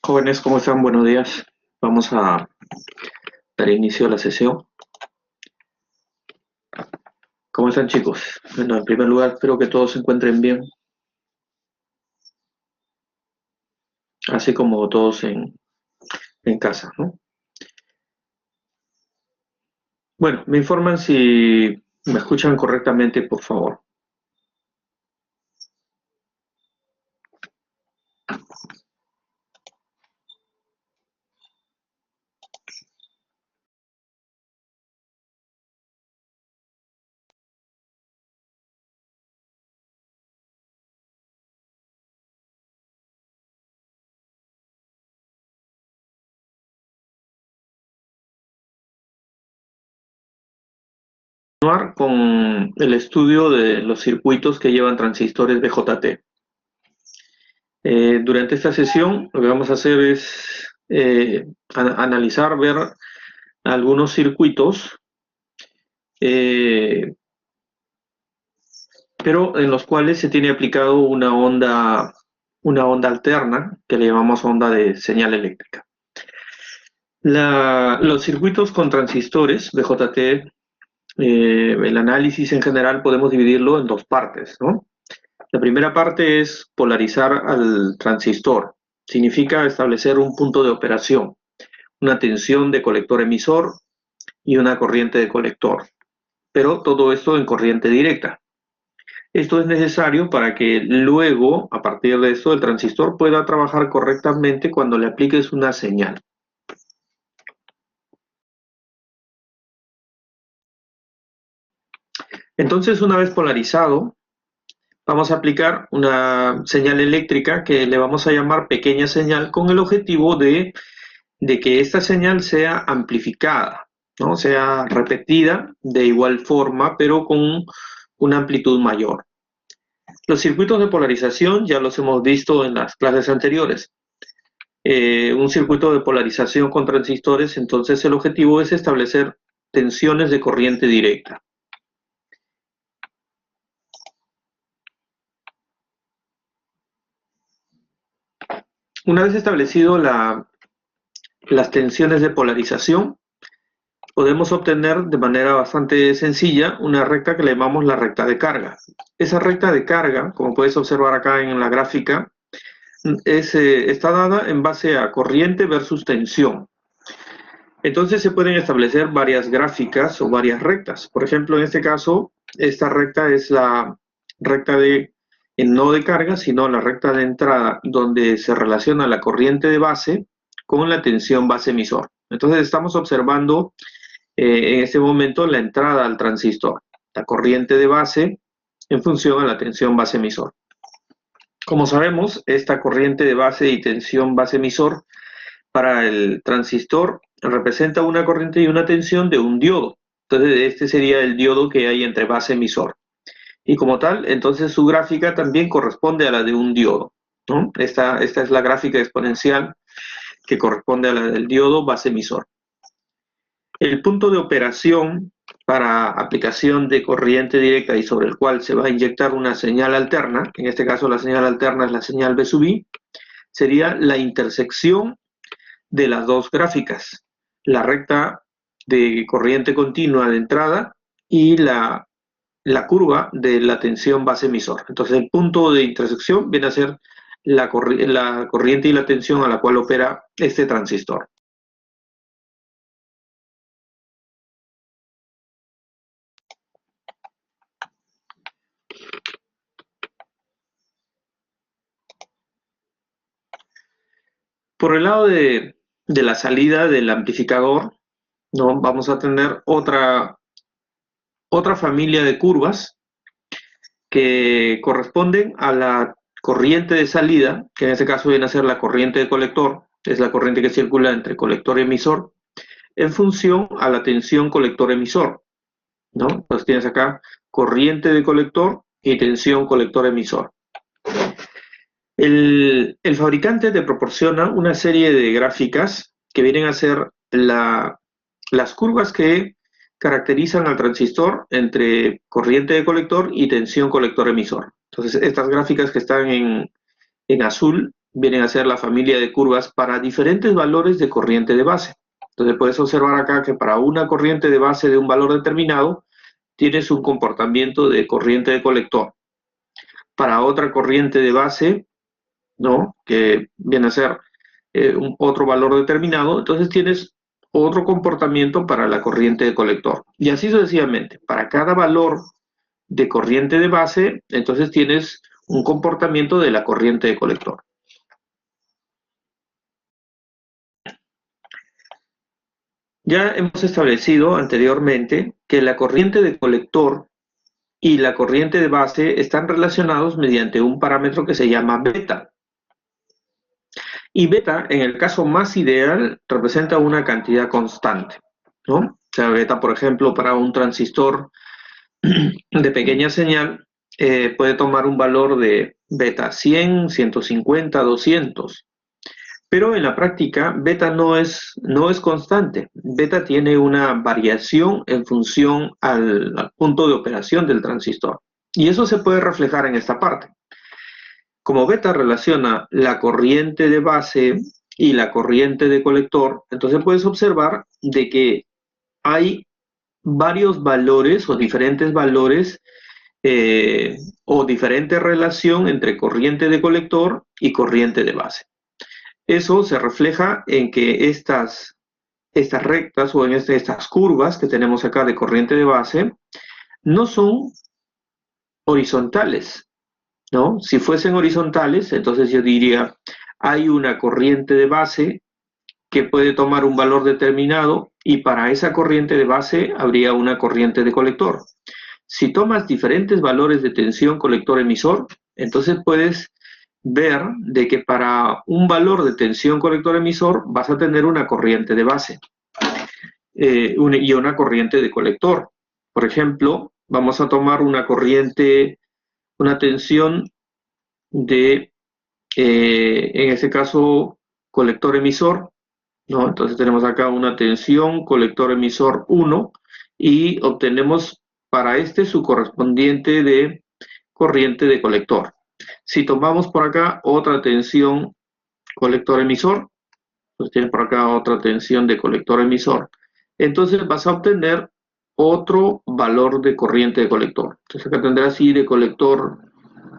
Jóvenes, ¿cómo están? Buenos días. Vamos a dar inicio a la sesión. ¿Cómo están, chicos? Bueno, en primer lugar, espero que todos se encuentren bien, así como todos en casa, ¿no? Bueno, me informan si me escuchan correctamente, por favor. Continuar con el estudio de los circuitos que llevan transistores BJT. Durante esta sesión, lo que vamos a hacer es analizar, ver algunos circuitos, pero en los cuales se tiene aplicado una onda alterna que le llamamos onda de señal eléctrica. Los circuitos con transistores BJT, el análisis en general podemos dividirlo en dos partes, ¿no? La primera parte es polarizar al transistor. Significa establecer un punto de operación, una tensión de colector emisor y una corriente de colector, pero todo esto en corriente directa. Esto es necesario para que luego, a partir de esto, el transistor pueda trabajar correctamente cuando le apliques una señal. Entonces, una vez polarizado, vamos a aplicar una señal eléctrica que le vamos a llamar pequeña señal, con el objetivo de que esta señal sea amplificada, ¿no? Sea repetida de igual forma, pero con una amplitud mayor. Los circuitos de polarización ya los hemos visto en las clases anteriores. Un circuito de polarización con transistores, entonces el objetivo es establecer tensiones de corriente directa. Una vez establecido las tensiones de polarización, podemos obtener de manera bastante sencilla una recta que le llamamos la recta de carga. Esa recta de carga, como puedes observar acá en la gráfica, está dada en base a corriente versus tensión. Entonces se pueden establecer varias gráficas o varias rectas. Por ejemplo, en este caso, esta recta es la recta no de carga, sino la recta de entrada, donde se relaciona la corriente de base con la tensión base emisor. Entonces estamos observando en este momento la entrada al transistor, la corriente de base en función a la tensión base emisor. Como sabemos, esta corriente de base y tensión base emisor para el transistor representa una corriente y una tensión de un diodo. Entonces este sería el diodo que hay entre base emisor. Y como tal, entonces su gráfica también corresponde a la de un diodo, ¿no? Esta es la gráfica exponencial que corresponde a la del diodo base emisor. El punto de operación para aplicación de corriente directa y sobre el cual se va a inyectar una señal alterna, en este caso la señal alterna es la señal B sub I, sería la intersección de las dos gráficas, la recta de corriente continua de entrada y la curva de la tensión base emisor. Entonces el punto de intersección viene a ser la corriente y la tensión a la cual opera este transistor. Por el lado de la salida del amplificador, ¿no? Vamos a tener otra familia de curvas que corresponden a la corriente de salida, que en este caso viene a ser la corriente de colector, es la corriente que circula entre colector y emisor, en función a la tensión colector-emisor, ¿no? Entonces tienes acá corriente de colector y tensión colector-emisor. El fabricante te proporciona una serie de gráficas que vienen a ser las curvas que caracterizan al transistor entre corriente de colector y tensión colector-emisor. Entonces, estas gráficas que están en azul vienen a ser la familia de curvas para diferentes valores de corriente de base. Entonces puedes observar acá que para una corriente de base de un valor determinado, tienes un comportamiento de corriente de colector. Para otra corriente de base, ¿no?, que viene a ser otro valor determinado, entonces tienes otro comportamiento para la corriente de colector. Y así sucesivamente. Para cada valor de corriente de base, entonces tienes un comportamiento de la corriente de colector. Ya hemos establecido anteriormente que la corriente de colector y la corriente de base están relacionados mediante un parámetro que se llama beta. Y beta, en el caso más ideal, representa una cantidad constante, ¿no? O sea, beta, por ejemplo, para un transistor de pequeña señal, puede tomar un valor de beta 100, 150, 200. Pero en la práctica, beta no es constante. Beta tiene una variación en función al punto de operación del transistor. Y eso se puede reflejar en esta parte. Como beta relaciona la corriente de base y la corriente de colector, entonces puedes observar de que hay varios valores o diferentes valores o diferente relación entre corriente de colector y corriente de base. Eso se refleja en que estas rectas o en estas curvas que tenemos acá de corriente de base no son horizontales, ¿no? Si fuesen horizontales, entonces yo diría, hay una corriente de base que puede tomar un valor determinado y para esa corriente de base habría una corriente de colector. Si tomas diferentes valores de tensión colector-emisor, entonces puedes ver de que para un valor de tensión colector-emisor vas a tener una corriente de base y una corriente de colector. Por ejemplo, vamos a tomar una corriente, una tensión de, en este caso, colector-emisor, ¿no? Entonces tenemos acá una tensión colector-emisor 1 y obtenemos para su correspondiente de corriente de colector. Si tomamos por acá otra tensión colector-emisor, pues tienes por acá otra tensión de colector-emisor, entonces vas a obtener otro valor de corriente de colector. Entonces acá tendrás I de colector,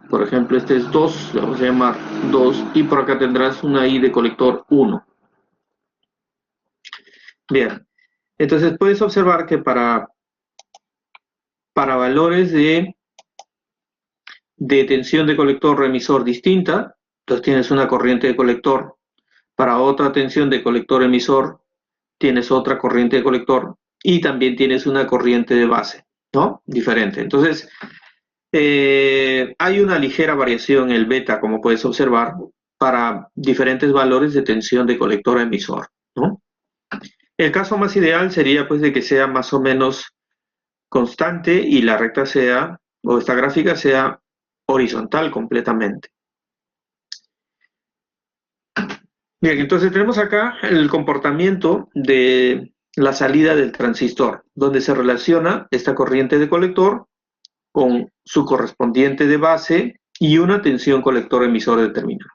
por ejemplo, este es 2, le vamos a llamar 2, y por acá tendrás una I de colector 1. Bien, entonces puedes observar que para valores de tensión de colector emisor distinta, entonces tienes una corriente de colector. Para otra tensión de colector emisor, tienes otra corriente de colector y también tienes una corriente de base, ¿no? Diferente. Entonces, hay una ligera variación en el beta, como puedes observar, para diferentes valores de tensión de colector emisor, ¿no? El caso más ideal sería pues de que sea más o menos constante y la recta sea, o esta gráfica sea horizontal completamente. Bien, entonces tenemos acá el comportamiento de la salida del transistor, donde se relaciona esta corriente de colector con su correspondiente de base y una tensión colector emisor determinada.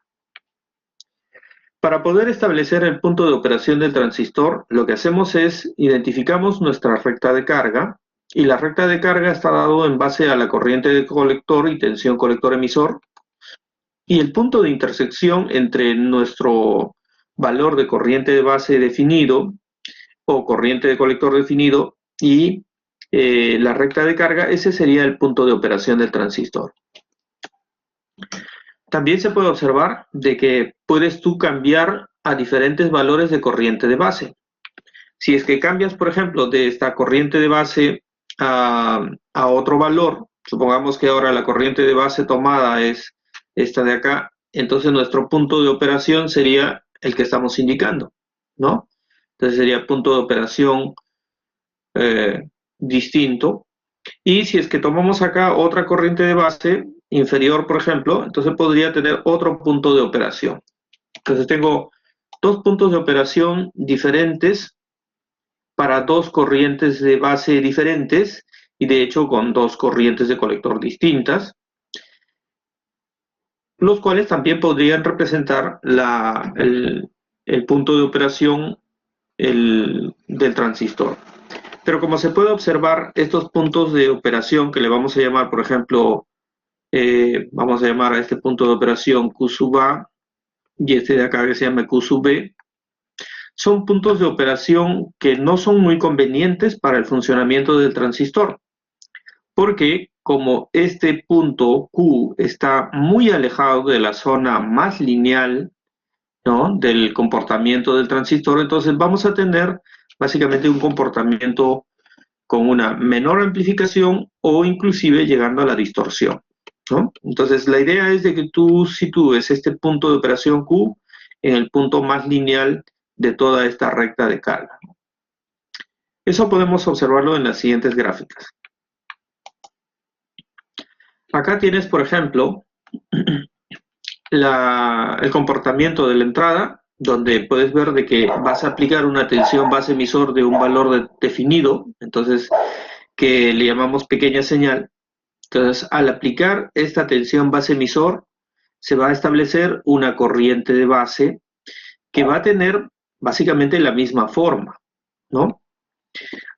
Para poder establecer el punto de operación del transistor, lo que hacemos es identificamos nuestra recta de carga, y la recta de carga está dado en base a la corriente de colector y tensión colector emisor, y el punto de intersección entre nuestro valor de corriente de base definido o corriente de colector definido y la recta de carga, ese sería el punto de operación del transistor. También se puede observar de que puedes tú cambiar a diferentes valores de corriente de base. Si es que cambias, por ejemplo, de esta corriente de base a otro valor, supongamos que ahora la corriente de base tomada es esta de acá, entonces nuestro punto de operación sería el que estamos indicando, ¿no? Entonces sería punto de operación distinto. Y si es que tomamos acá otra corriente de base inferior, por ejemplo, entonces podría tener otro punto de operación. Entonces tengo dos puntos de operación diferentes para dos corrientes de base diferentes y de hecho con dos corrientes de colector distintas. los cuales también podrían representar el punto de operación del transistor. Pero como se puede observar, estos puntos de operación que le vamos a llamar, por ejemplo, vamos a llamar a este punto de operación Q sub A y este de acá que se llama Q sub B, son puntos de operación que no son muy convenientes para el funcionamiento del transistor, porque como este punto Q está muy alejado de la zona más lineal, ¿no?, del comportamiento del transistor, entonces vamos a tener básicamente un comportamiento con una menor amplificación o inclusive llegando a la distorsión, ¿no? Entonces la idea es de que tú sitúes este punto de operación Q en el punto más lineal de toda esta recta de carga. Eso podemos observarlo en las siguientes gráficas. Acá tienes, por ejemplo, el comportamiento de la entrada, donde puedes ver de que vas a aplicar una tensión base emisor de un valor definido, entonces que le llamamos pequeña señal. Entonces, al aplicar esta tensión base emisor, se va a establecer una corriente de base que va a tener básicamente la misma forma, ¿no?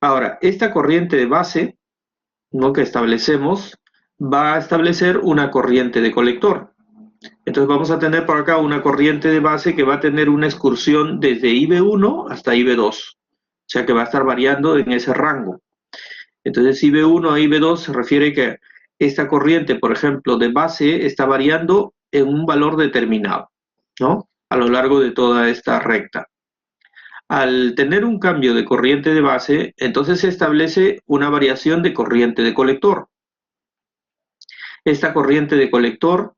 Ahora, esta corriente de base, ¿no?, que establecemos, va a establecer una corriente de colector. Entonces vamos a tener por acá una corriente de base que va a tener una excursión desde IB1 hasta IB2, o sea que va a estar variando en ese rango. Entonces IB1 a IB2 se refiere que esta corriente, por ejemplo, de base está variando en un valor determinado, ¿no?, a lo largo de toda esta recta. Al tener un cambio de corriente de base, entonces se establece una variación de corriente de colector. Esta corriente de colector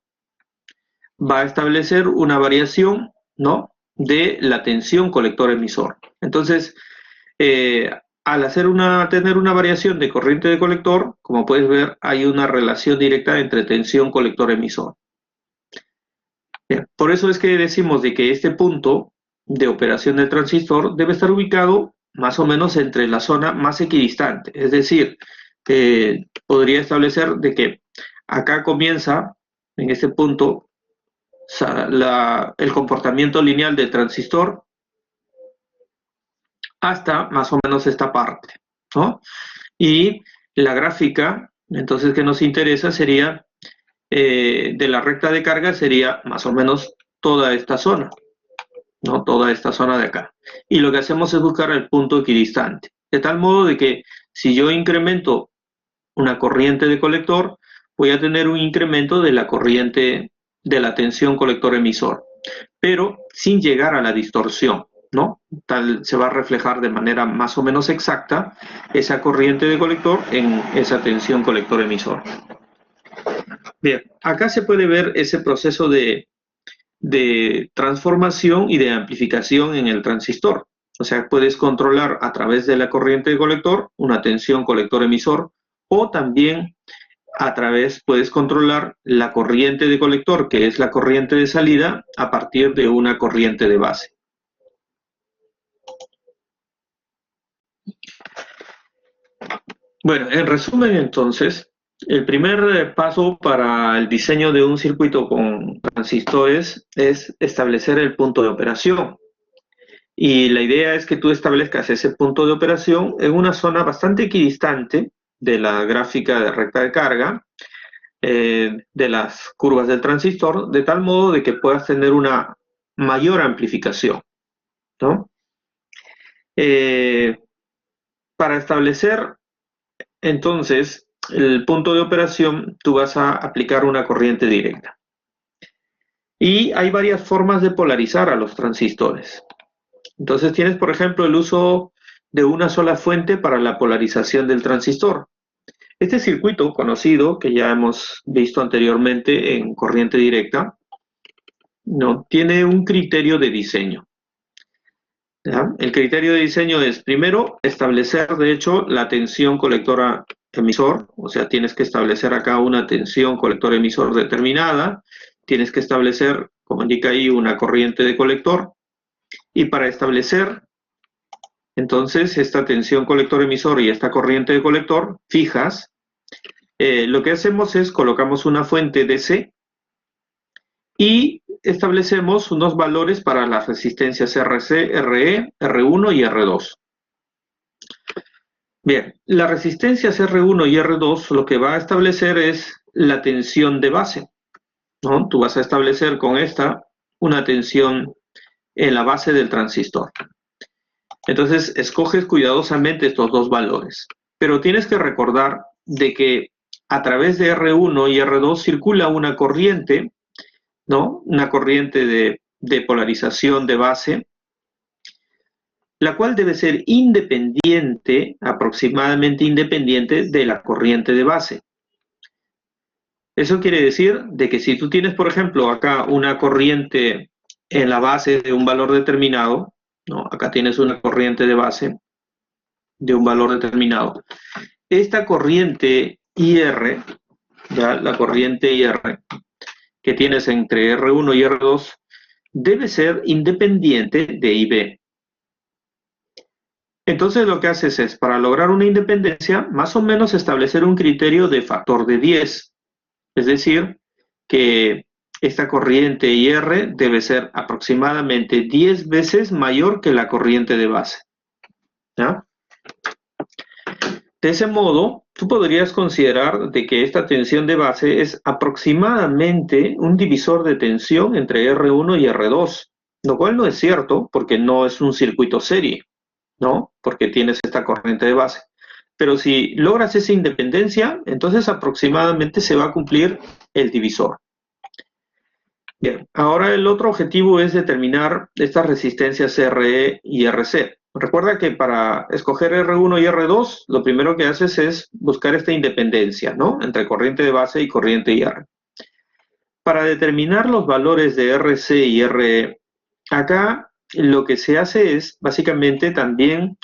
va a establecer una variación, ¿no?, de la tensión colector-emisor. Entonces, al tener una variación de corriente de colector, como puedes ver, hay una relación directa entre tensión colector-emisor. Por eso es que decimos de que este punto de operación del transistor debe estar ubicado más o menos entre la zona más equidistante. Es decir, podría establecer de que acá comienza, en este punto, el comportamiento lineal del transistor hasta más o menos esta parte, ¿no? Y la gráfica, entonces, que nos interesa sería, de la recta de carga, sería más o menos toda esta zona, ¿no?, toda esta zona de acá. Y lo que hacemos es buscar el punto equidistante, de tal modo de que si yo incremento una corriente de colector, voy a tener un incremento de la corriente de la tensión colector-emisor, pero sin llegar a la distorsión, ¿no? Tal se va a reflejar de manera más o menos exacta esa corriente de colector en esa tensión colector-emisor. Bien, acá se puede ver ese proceso de transformación y de amplificación en el transistor. O sea, puedes controlar a través de la corriente de colector una tensión colector-emisor, o también puedes controlar la corriente de colector, que es la corriente de salida, a partir de una corriente de base. Bueno, en resumen, entonces, el primer paso para el diseño de un circuito con transistores es establecer el punto de operación. Y la idea es que tú establezcas ese punto de operación en una zona bastante equidistante de la gráfica de recta de carga, de las curvas del transistor, de tal modo de que puedas tener una mayor amplificación, ¿no? Para establecer entonces el punto de operación, tú vas a aplicar una corriente directa. Y hay varias formas de polarizar a los transistores. Entonces tienes, por ejemplo, el uso de una sola fuente para la polarización del transistor. Este circuito conocido, que ya hemos visto anteriormente en corriente directa, no tiene un criterio de diseño. ¿Ya? El criterio de diseño es, primero, establecer, de hecho, la tensión colectora-emisor, o sea, tienes que establecer acá una tensión colector-emisor determinada, tienes que establecer, como indica ahí, una corriente de colector, y para establecer, entonces, esta tensión colector-emisor y esta corriente de colector fijas, lo que hacemos es colocamos una fuente DC y establecemos unos valores para las resistencias RC, RE, R1 y R2. Bien, las resistencias R1 y R2 lo que va a establecer es la tensión de base, ¿no? Tú vas a establecer con esta una tensión en la base del transistor. Entonces, escoges cuidadosamente estos dos valores, pero tienes que recordar de que a través de R1 y R2 circula una corriente, ¿no? Una corriente de polarización de base, la cual debe ser independiente, aproximadamente independiente de la corriente de base. Eso quiere decir de que si tú tienes, por ejemplo, acá una corriente en la base de un valor determinado, ¿no? Acá tienes una corriente de base de un valor determinado. Esta corriente IR, ya la corriente IR que tienes entre R1 y R2, debe ser independiente de IB. Entonces lo que haces es, para lograr una independencia, más o menos establecer un criterio de factor de 10. Es decir, que esta corriente IR debe ser aproximadamente 10 veces mayor que la corriente de base, ¿ya? De ese modo, tú podrías considerar de que esta tensión de base es aproximadamente un divisor de tensión entre R1 y R2, lo cual no es cierto porque no es un circuito serie, ¿no? Porque tienes esta corriente de base. Pero si logras esa independencia, entonces aproximadamente se va a cumplir el divisor. Bien, ahora el otro objetivo es determinar estas resistencias RE y RC. Recuerda que para escoger R1 y R2, lo primero que haces es buscar esta independencia, ¿no? Entre corriente de base y corriente IR. Para determinar los valores de RC y RE, acá lo que se hace es básicamente también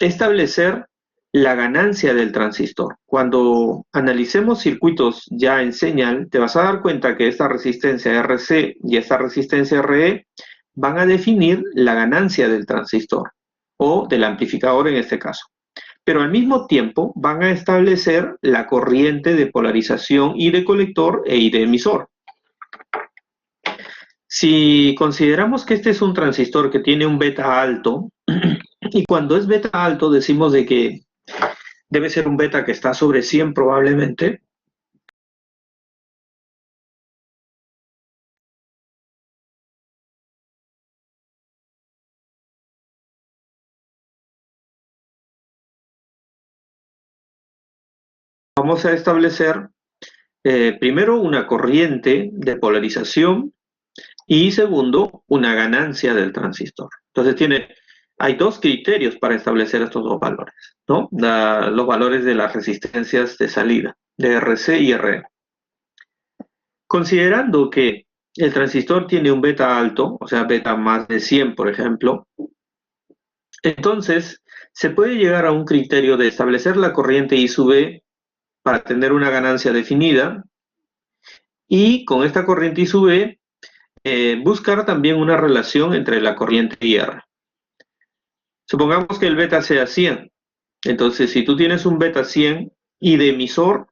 establecer la ganancia del transistor. Cuando analicemos circuitos ya en señal, te vas a dar cuenta que esta resistencia RC y esta resistencia RE van a definir la ganancia del transistor o del amplificador en este caso. Pero al mismo tiempo van a establecer la corriente de polarización I de colector e I de emisor. Si consideramos que este es un transistor que tiene un beta alto, y cuando es beta alto decimos de que debe ser un beta que está sobre 100 probablemente, vamos a establecer primero una corriente de polarización y segundo una ganancia del transistor. Entonces hay dos criterios para establecer estos dos valores, ¿no? Los valores de las resistencias de salida, de RC y RE. Considerando que el transistor tiene un beta alto, o sea, beta más de 100, por ejemplo, entonces se puede llegar a un criterio de establecer la corriente I sub E para tener una ganancia definida y con esta corriente I sub E buscar también una relación entre la corriente y R. Supongamos que el beta sea 100. Entonces, si tú tienes un beta 100, I de emisor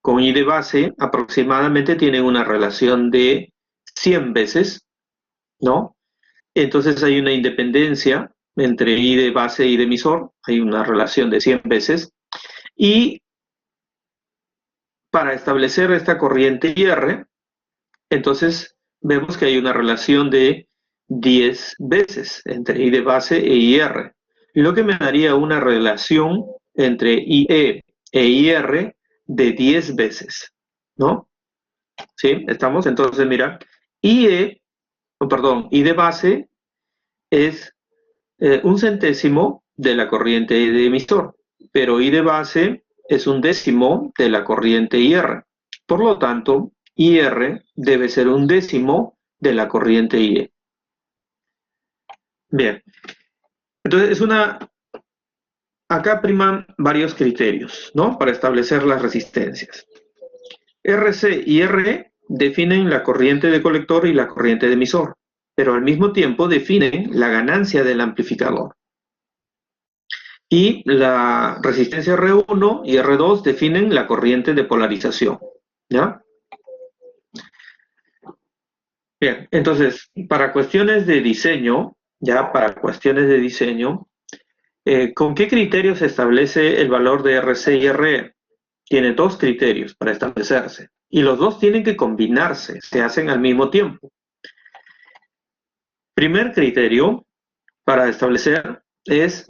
con I de base aproximadamente tienen una relación de 100 veces, ¿no? Entonces hay una independencia entre I de base y I de emisor, hay una relación de 100 veces, y para establecer esta corriente IR, entonces vemos que hay una relación de 10 veces entre I de base e IR, lo que me daría una relación entre IE e IR de 10 veces, ¿no? ¿Sí? ¿Estamos? Entonces, mira, I de base es un centésimo de la corriente de emisor, pero I de base es un décimo de la corriente IR. Por lo tanto, IR debe ser un décimo de la corriente IE. Bien, entonces acá priman varios criterios, ¿no? Para establecer las resistencias. RC y RE definen la corriente de colector y la corriente de emisor, pero al mismo tiempo definen la ganancia del amplificador. Y la resistencia R1 y R2 definen la corriente de polarización, ¿ya? Bien, entonces, para cuestiones de diseño, ¿con qué criterios se establece el valor de RC y RE? Tiene dos criterios para establecerse y los dos tienen que combinarse, se hacen al mismo tiempo. Primer criterio para establecer es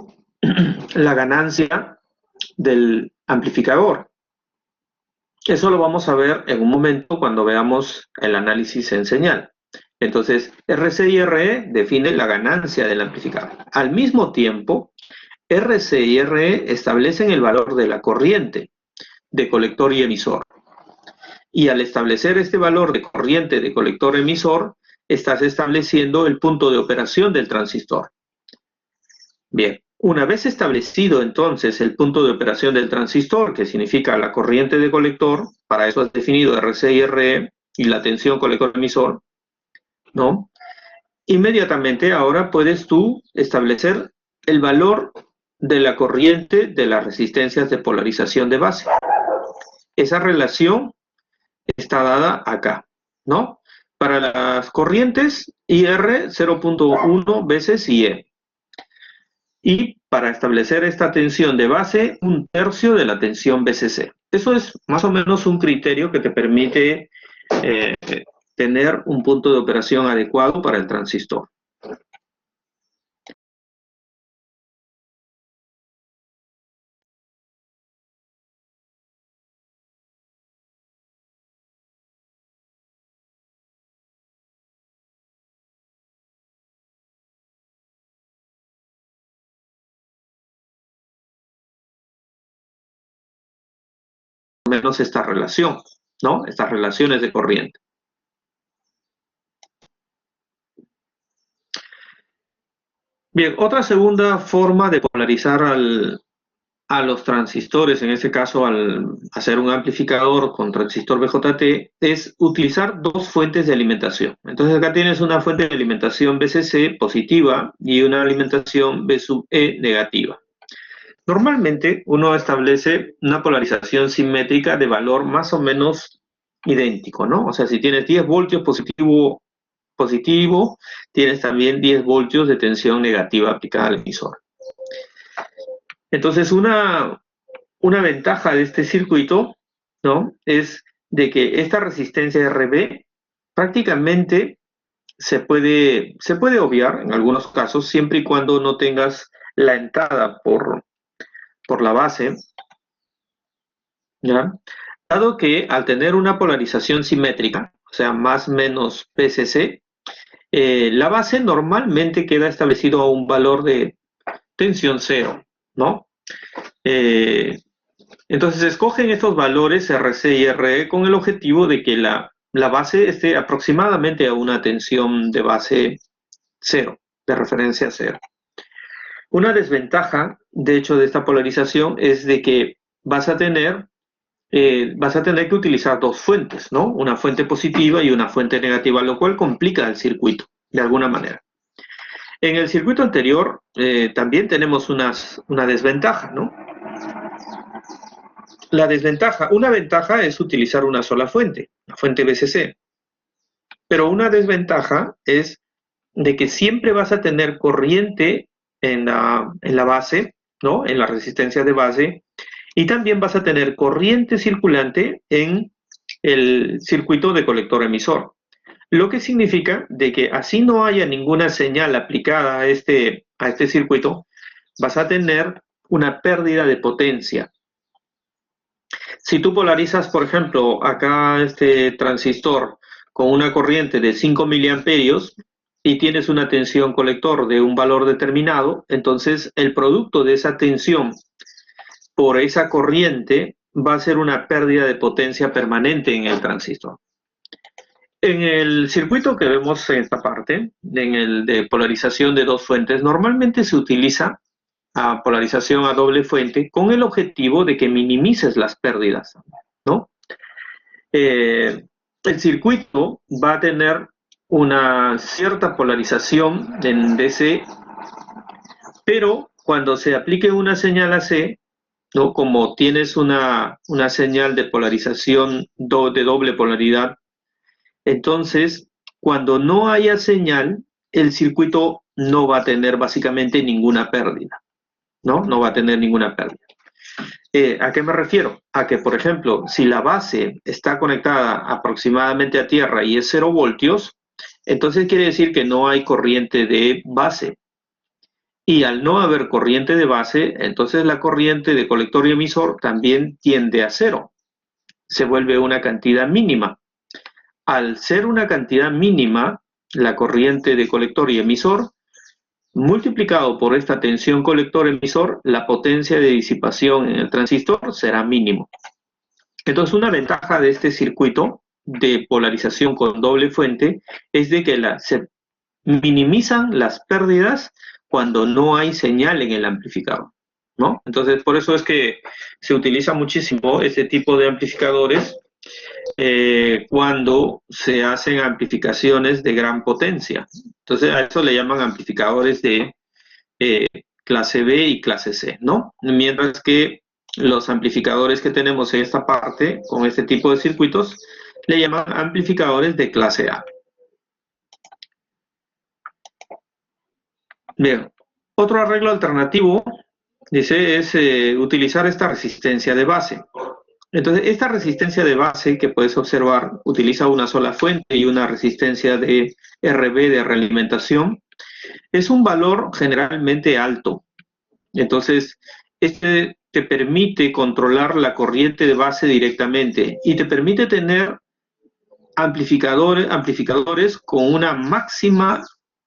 la ganancia del amplificador. Eso lo vamos a ver en un momento cuando veamos el análisis en señal. Entonces, RC y RE define la ganancia del amplificador. Al mismo tiempo, RC y RE establecen el valor de la corriente de colector y emisor. Y al establecer este valor de corriente de colector-emisor, estás estableciendo el punto de operación del transistor. Bien, una vez establecido entonces el punto de operación del transistor, que significa la corriente de colector, para eso has definido RC y RE y la tensión colector-emisor, ¿no? Inmediatamente ahora puedes tú establecer el valor de la corriente de las resistencias de polarización de base. Esa relación está dada acá, ¿no? Para las corrientes, IR 0.1 veces IE. Y para establecer esta tensión de base, 1/3 de la tensión BCC. Eso es más o menos un criterio que te permite tener un punto de operación adecuado para el transistor. Menos esta relación, ¿no? Estas relaciones de corriente. Bien, otra segunda forma de polarizar a los transistores, en este caso al hacer un amplificador con transistor BJT, es utilizar dos fuentes de alimentación. Entonces acá tienes una fuente de alimentación BCC positiva y una alimentación B sub E negativa. Normalmente uno establece una polarización simétrica de valor más o menos idéntico, ¿no? O sea, si tienes 10 voltios positivo, tienes también 10 voltios de tensión negativa aplicada al emisor. Entonces, una ventaja de este circuito, ¿no? Es de que esta resistencia RB prácticamente se puede obviar en algunos casos, siempre y cuando no tengas la entrada por la base, ¿ya? Dado que al tener una polarización simétrica, o sea, más menos PCC, la base normalmente queda establecido a un valor de tensión 0, ¿no? Entonces escogen estos valores RC y RE con el objetivo de que la base esté aproximadamente a una tensión de base 0, de referencia 0. Una desventaja, de hecho, de esta polarización es de que vas a tener que utilizar dos fuentes, ¿no? Una fuente positiva y una fuente negativa, lo cual complica el circuito, de alguna manera. En el circuito anterior también tenemos una desventaja, ¿no? Una ventaja es utilizar una sola fuente, la fuente BCC. Pero una desventaja es de que siempre vas a tener corriente en la base, ¿no? En la resistencia de base, y también vas a tener corriente circulante en el circuito de colector emisor. Lo que significa de que así no haya ninguna señal aplicada a este circuito, vas a tener una pérdida de potencia. Si tú polarizas, por ejemplo, acá este transistor con una corriente de 5 miliamperios y tienes una tensión colector de un valor determinado, entonces el producto de esa tensión por esa corriente va a ser una pérdida de potencia permanente en el transistor. En el circuito que vemos en esta parte, en el de polarización de dos fuentes, normalmente se utiliza polarización a doble fuente con el objetivo de que minimices las pérdidas, ¿no? El circuito va a tener una cierta polarización en DC, pero cuando se aplique una señal AC, ¿no? Como tienes una señal de polarización de doble polaridad, entonces Cuando no haya señal, el circuito no va a tener básicamente ninguna pérdida, ¿no? No va a tener ninguna pérdida. ¿A qué me refiero? A que, por ejemplo, si la base está conectada aproximadamente a tierra y es 0 voltios, entonces quiere decir que no hay corriente de base. Y al no haber corriente de base, entonces la corriente de colector y emisor también tiende a 0. Se vuelve una cantidad mínima. Al ser una cantidad mínima, la corriente de colector y emisor, multiplicado por esta tensión colector-emisor, la potencia de disipación en el transistor será mínimo. Entonces, una ventaja de este circuito de polarización con doble fuente es de que se minimizan las pérdidas cuando no hay señal en el amplificador, ¿no? Entonces, por eso es que se utiliza muchísimo este tipo de amplificadores cuando se hacen amplificaciones de gran potencia. Entonces, a eso le llaman amplificadores de clase B y clase C, ¿no? Mientras que los amplificadores que tenemos en esta parte, con este tipo de circuitos, le llaman amplificadores de clase A. Bien, otro arreglo alternativo, dice, es utilizar esta resistencia de base. Entonces, esta resistencia de base que puedes observar utiliza una sola fuente y una resistencia de RB de realimentación. Es un valor generalmente alto. Entonces, este te permite controlar la corriente de base directamente y te permite tener amplificadores con una máxima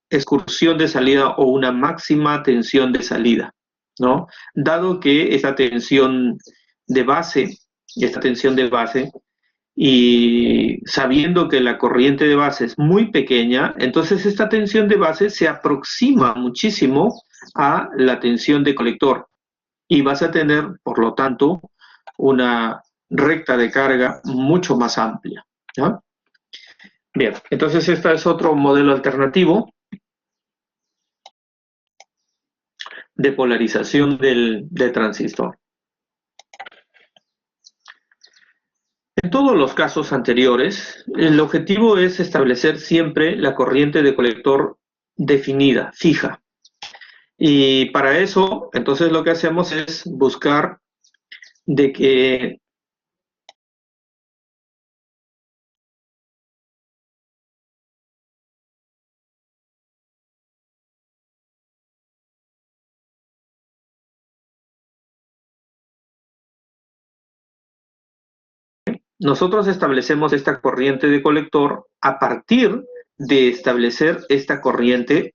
excursión de salida o una máxima tensión de salida, ¿no? Dado que esta tensión de base, y sabiendo que la corriente de base es muy pequeña, entonces esta tensión de base se aproxima muchísimo a la tensión de colector y vas a tener, por lo tanto, una recta de carga mucho más amplia, ¿ya? Bien, entonces este es otro modelo alternativo de polarización del transistor. En todos los casos anteriores, el objetivo es establecer siempre la corriente de colector definida, fija. Y para eso, entonces lo que hacemos es buscar de que nosotros establecemos esta corriente de colector a partir de establecer esta corriente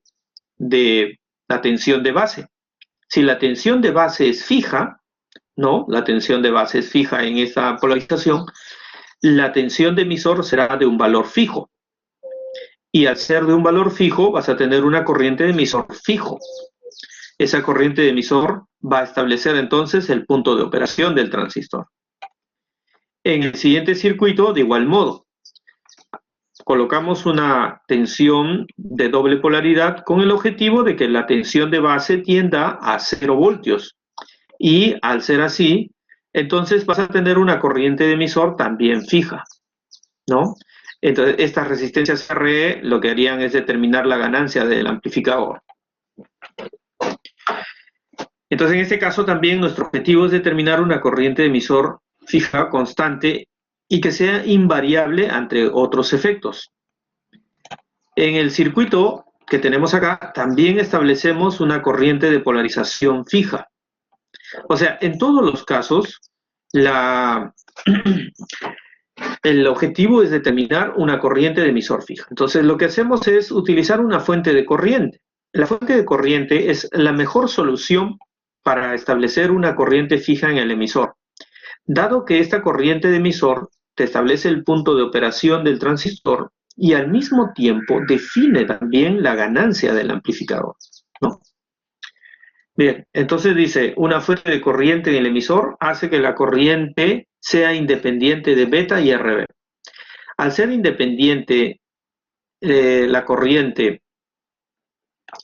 de la tensión de base. Si la tensión de base es fija, ¿no? La tensión de base es fija en esta polarización, la tensión de emisor será de un valor fijo. Y al ser de un valor fijo, vas a tener una corriente de emisor fijo. Esa corriente de emisor va a establecer entonces el punto de operación del transistor. En el siguiente circuito, de igual modo, colocamos una tensión de doble polaridad con el objetivo de que la tensión de base tienda a 0 voltios. Y al ser así, entonces vas a tener una corriente de emisor también fija, ¿no? Entonces, estas resistencias RE lo que harían es determinar la ganancia del amplificador. Entonces, en este caso también nuestro objetivo es determinar una corriente de emisor fija, constante, y que sea invariable ante otros efectos. En el circuito que tenemos acá, también establecemos una corriente de polarización fija. O sea, en todos los casos, el objetivo es determinar una corriente de emisor fija. Entonces, lo que hacemos es utilizar una fuente de corriente. La fuente de corriente es la mejor solución para establecer una corriente fija en el emisor. Dado que esta corriente de emisor te establece el punto de operación del transistor y al mismo tiempo define también la ganancia del amplificador, ¿no? Bien, entonces dice, una fuente de corriente en el emisor hace que la corriente sea independiente de beta y RB. Al ser independiente la corriente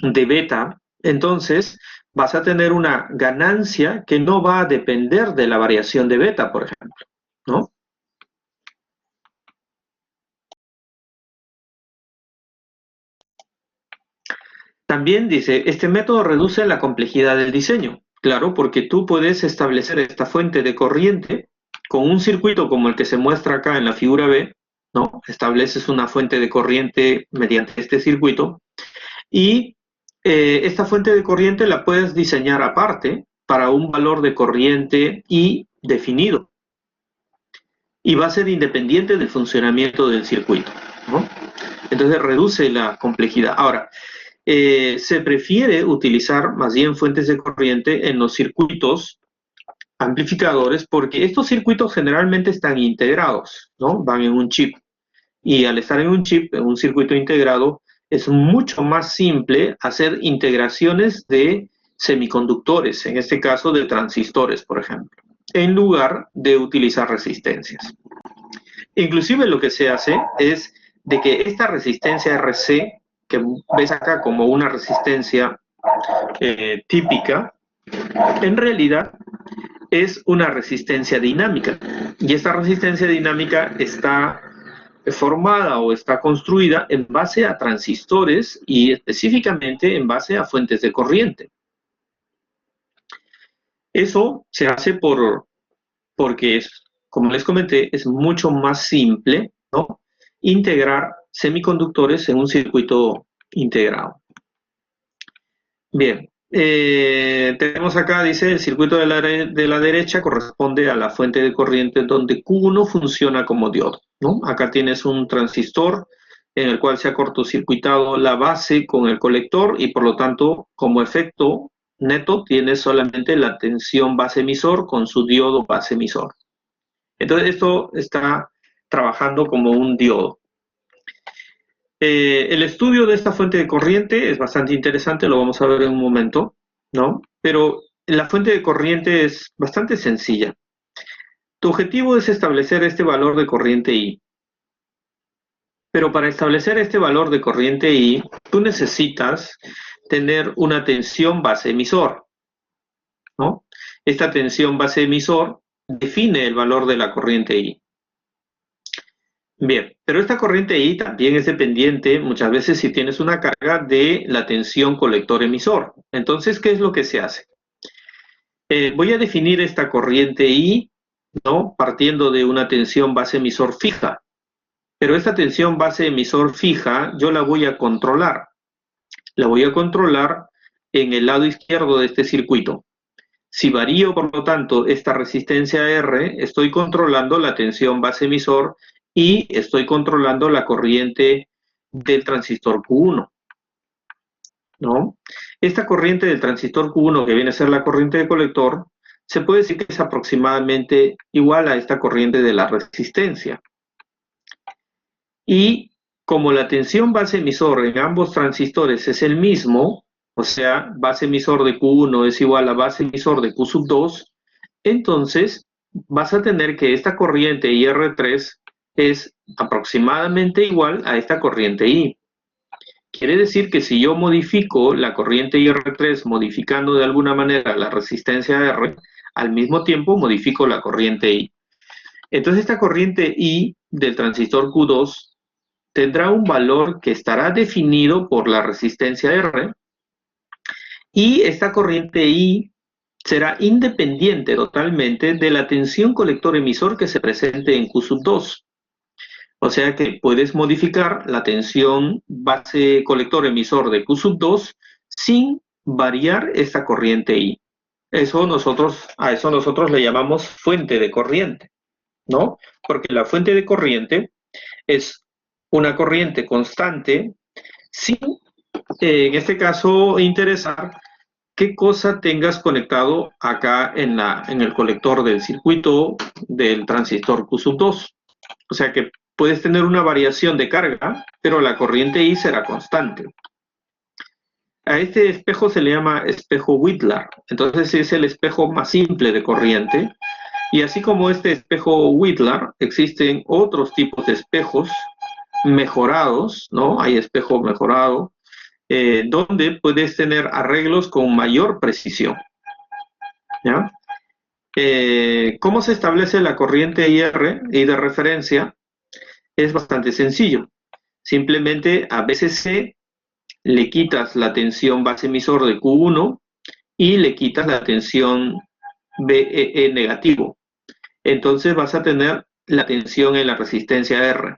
de beta, entonces vas a tener una ganancia que no va a depender de la variación de beta, por ejemplo, ¿no? También dice, este método reduce la complejidad del diseño. Claro, porque tú puedes establecer esta fuente de corriente con un circuito como el que se muestra acá en la figura B, ¿no? Estableces una fuente de corriente mediante este circuito y esta fuente de corriente la puedes diseñar aparte para un valor de corriente I definido. Y va a ser independiente del funcionamiento del circuito, ¿no? Entonces reduce la complejidad. Ahora, se prefiere utilizar más bien fuentes de corriente en los circuitos amplificadores porque estos circuitos generalmente están integrados, ¿no? Van en un chip. Y al estar en un chip, en un circuito integrado, es mucho más simple hacer integraciones de semiconductores, en este caso de transistores, por ejemplo, en lugar de utilizar resistencias. Inclusive lo que se hace es de que esta resistencia RC, que ves acá como una resistencia típica, en realidad es una resistencia dinámica. Y esta resistencia dinámica está formada o está construida en base a transistores y específicamente en base a fuentes de corriente. Eso se hace porque es, como les comenté, es mucho más simple, ¿no? Integrar semiconductores en un circuito integrado. Bien, tenemos acá, dice, el circuito de la derecha corresponde a la fuente de corriente donde Q1 funciona como diodo, ¿no? Acá tienes un transistor en el cual se ha cortocircuitado la base con el colector y por lo tanto, como efecto neto, tienes solamente la tensión base emisor con su diodo base emisor. Entonces esto está trabajando como un diodo. El estudio de esta fuente de corriente es bastante interesante, lo vamos a ver en un momento, ¿no? Pero la fuente de corriente es bastante sencilla. Tu objetivo es establecer este valor de corriente I. Pero para establecer este valor de corriente I, tú necesitas tener una tensión base emisor, ¿no? Esta tensión base emisor define el valor de la corriente I. Bien, pero esta corriente I también es dependiente muchas veces si tienes una carga de la tensión colector-emisor. Entonces, ¿qué es lo que se hace? Voy a definir esta corriente I, ¿no? Partiendo de una tensión base emisor fija. Pero esta tensión base emisor fija yo la voy a controlar. La voy a controlar en el lado izquierdo de este circuito. Si varío, por lo tanto, esta resistencia R, estoy controlando la tensión base emisor y estoy controlando la corriente del transistor Q1, ¿no? Esta corriente del transistor Q1, que viene a ser la corriente de colector, se puede decir que es aproximadamente igual a esta corriente de la resistencia. Y como la tensión base emisor en ambos transistores es el mismo, o sea, base emisor de Q1 es igual a base emisor de Q sub 2, entonces vas a tener que esta corriente IR3 es aproximadamente igual a esta corriente I. Quiere decir que si yo modifico la corriente IR3 modificando de alguna manera la resistencia R, al mismo tiempo modifico la corriente I. Entonces esta corriente I del transistor Q2 tendrá un valor que estará definido por la resistencia R y esta corriente I será independiente totalmente de la tensión colector-emisor que se presente en Q sub 2. O sea que puedes modificar la tensión base colector-emisor de Q sub 2 sin variar esta corriente I. A eso nosotros le llamamos fuente de corriente, ¿no? Porque la fuente de corriente es una corriente constante sin, en este caso, interesar qué cosa tengas conectado acá en el colector del circuito del transistor Q sub 2. O sea que puedes tener una variación de carga, pero la corriente I será constante. A este espejo se le llama espejo Whitlar. Entonces es el espejo más simple de corriente. Y así como este espejo Whitlar, existen otros tipos de espejos mejorados, ¿no? Hay espejo mejorado, donde puedes tener arreglos con mayor precisión, ¿ya? ¿Cómo se establece la corriente IR y de referencia? Es bastante sencillo. Simplemente a veces le quitas la tensión base emisor de Q1 y le quitas la tensión BEE negativo. Entonces vas a tener la tensión en la resistencia R.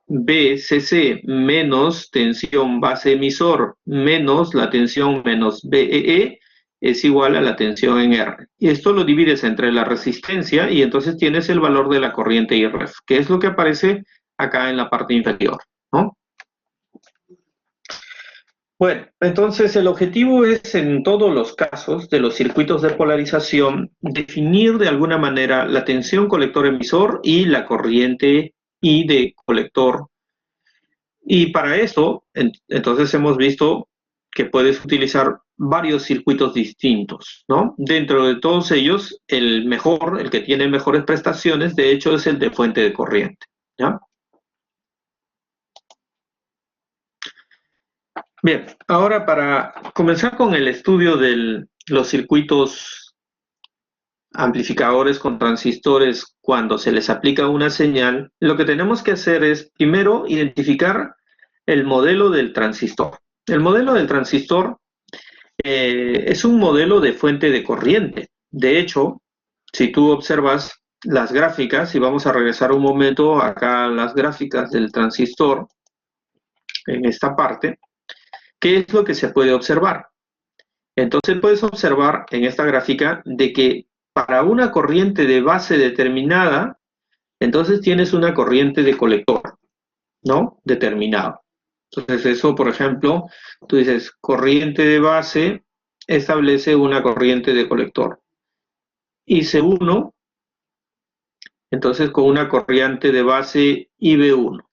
BCC menos tensión base emisor menos la tensión menos BEE es igual a la tensión en R. Y esto lo divides entre la resistencia y entonces tienes el valor de la corriente IREF, que es lo que aparece acá en la parte inferior, ¿no? Bueno, entonces el objetivo es en todos los casos de los circuitos de polarización definir de alguna manera la tensión colector-emisor y la corriente I de colector. Y para eso, entonces hemos visto que puedes utilizar varios circuitos distintos, ¿no? Dentro de todos ellos, el mejor, el que tiene mejores prestaciones, de hecho, es el de fuente de corriente, ¿ya? Bien, ahora para comenzar con el estudio de los circuitos amplificadores con transistores cuando se les aplica una señal, lo que tenemos que hacer es primero identificar el modelo del transistor. El modelo del transistor es un modelo de fuente de corriente. De hecho, si tú observas las gráficas, y vamos a regresar un momento acá a las gráficas del transistor, en esta parte, ¿qué es lo que se puede observar? Entonces puedes observar en esta gráfica de que para una corriente de base determinada, entonces tienes una corriente de colector, ¿no? Determinado. Entonces eso, por ejemplo, tú dices corriente de base establece una corriente de colector. Y C1, entonces con una corriente de base IB1.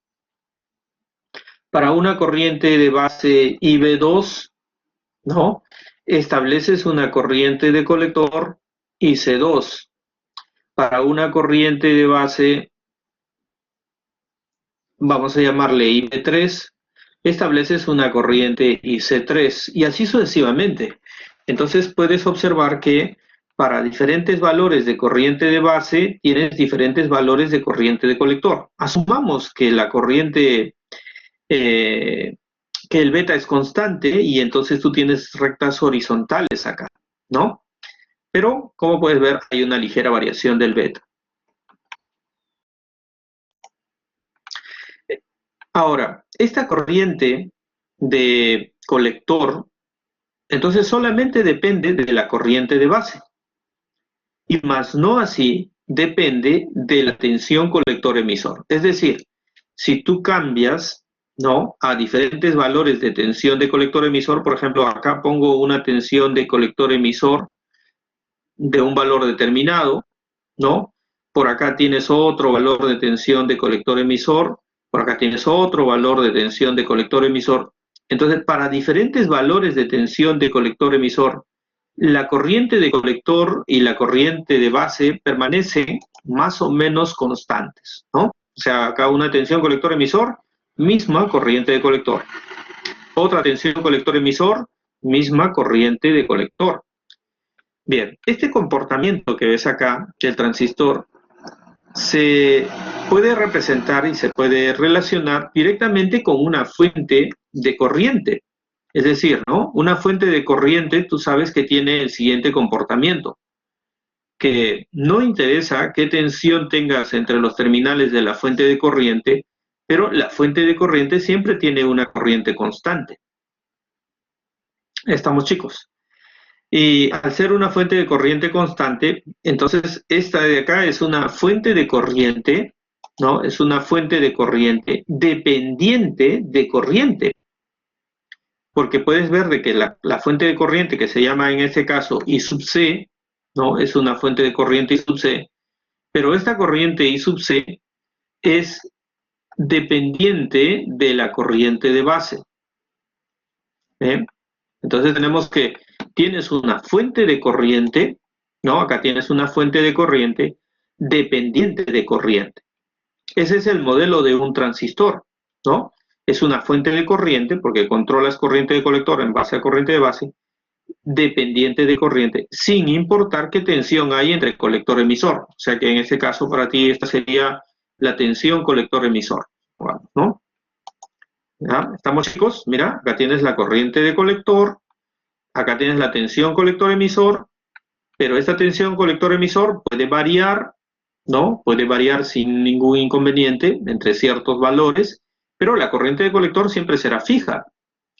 Para una corriente de base IB2, ¿no? Estableces una corriente de colector IC2. Para una corriente de base, vamos a llamarle IB3, estableces una corriente IC3 y así sucesivamente. Entonces puedes observar que para diferentes valores de corriente de base tienes diferentes valores de corriente de colector. Asumamos que la corriente, que el beta es constante y entonces tú tienes rectas horizontales acá, ¿no? Pero, como puedes ver, hay una ligera variación del beta. Ahora, esta corriente de colector, entonces solamente depende de la corriente de base. Y más no así, depende de la tensión colector-emisor. Es decir, si tú cambias, ¿no?, a diferentes valores de tensión de colector-emisor, por ejemplo, acá pongo una tensión de colector-emisor de un valor determinado, ¿no? Por acá tienes otro valor de tensión de colector-emisor, por acá tienes otro valor de tensión de colector-emisor. Entonces, para diferentes valores de tensión de colector-emisor, la corriente de colector y la corriente de base permanecen más o menos constantes, ¿no? O sea, acá una tensión colector-emisor, misma corriente de colector. Otra tensión colector-emisor, misma corriente de colector. Bien, este comportamiento que ves acá del transistor se puede representar y se puede relacionar directamente con una fuente de corriente. Es decir, ¿no? Una fuente de corriente, tú sabes que tiene el siguiente comportamiento, que no interesa qué tensión tengas entre los terminales de la fuente de corriente, pero la fuente de corriente siempre tiene una corriente constante. Estamos, chicos. Y al ser una fuente de corriente constante, entonces esta de acá es una fuente de corriente, ¿no? Es una fuente de corriente dependiente de corriente. Porque puedes ver de que la fuente de corriente que se llama en este caso I sub C, ¿no? Es una fuente de corriente I sub C, pero esta corriente I sub C es dependiente de la corriente de base. ¿Eh? Entonces tenemos que tienes una fuente de corriente, ¿no? Acá tienes una fuente de corriente dependiente de corriente. Ese es el modelo de un transistor, ¿no? Es una fuente de corriente, porque controlas corriente de colector en base a corriente de base, dependiente de corriente, sin importar qué tensión hay entre colector-emisor. O sea que en este caso para ti esta sería la tensión colector-emisor, ¿no? ¿Ya? ¿Estamos, chicos? Mira, acá tienes la corriente de colector, acá tienes la tensión colector-emisor, pero esta tensión colector-emisor puede variar, ¿no? Puede variar sin ningún inconveniente entre ciertos valores, pero la corriente de colector siempre será fija.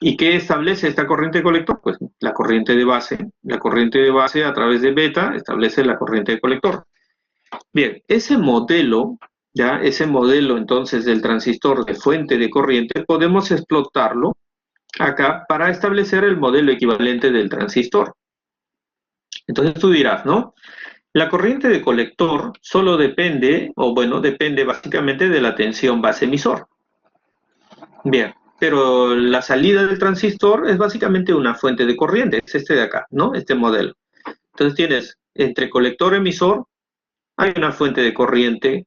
¿Y qué establece esta corriente de colector? Pues la corriente de base. La corriente de base a través de beta establece la corriente de colector. Bien, ese modelo, ya, ese modelo entonces del transistor de fuente de corriente, podemos explotarlo acá para establecer el modelo equivalente del transistor. Entonces tú dirás, ¿no? La corriente de colector solo depende, o bueno, depende básicamente de la tensión base emisor. Bien, pero la salida del transistor es básicamente una fuente de corriente, es este de acá, ¿no? Este modelo. Entonces tienes entre colector emisor, hay una fuente de corriente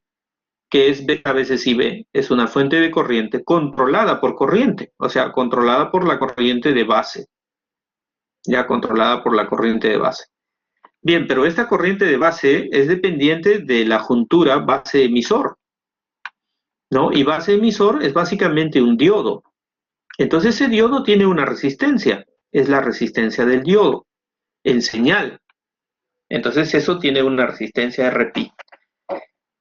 que es beta veces IB, es una fuente de corriente controlada por corriente, o sea, controlada por la corriente de base, ya controlada por la corriente de base. Bien, pero esta corriente de base es dependiente de la juntura base-emisor, ¿no? Y base-emisor es básicamente un diodo. Entonces ese diodo tiene una resistencia, es la resistencia del diodo, en señal. Entonces eso tiene una resistencia RP.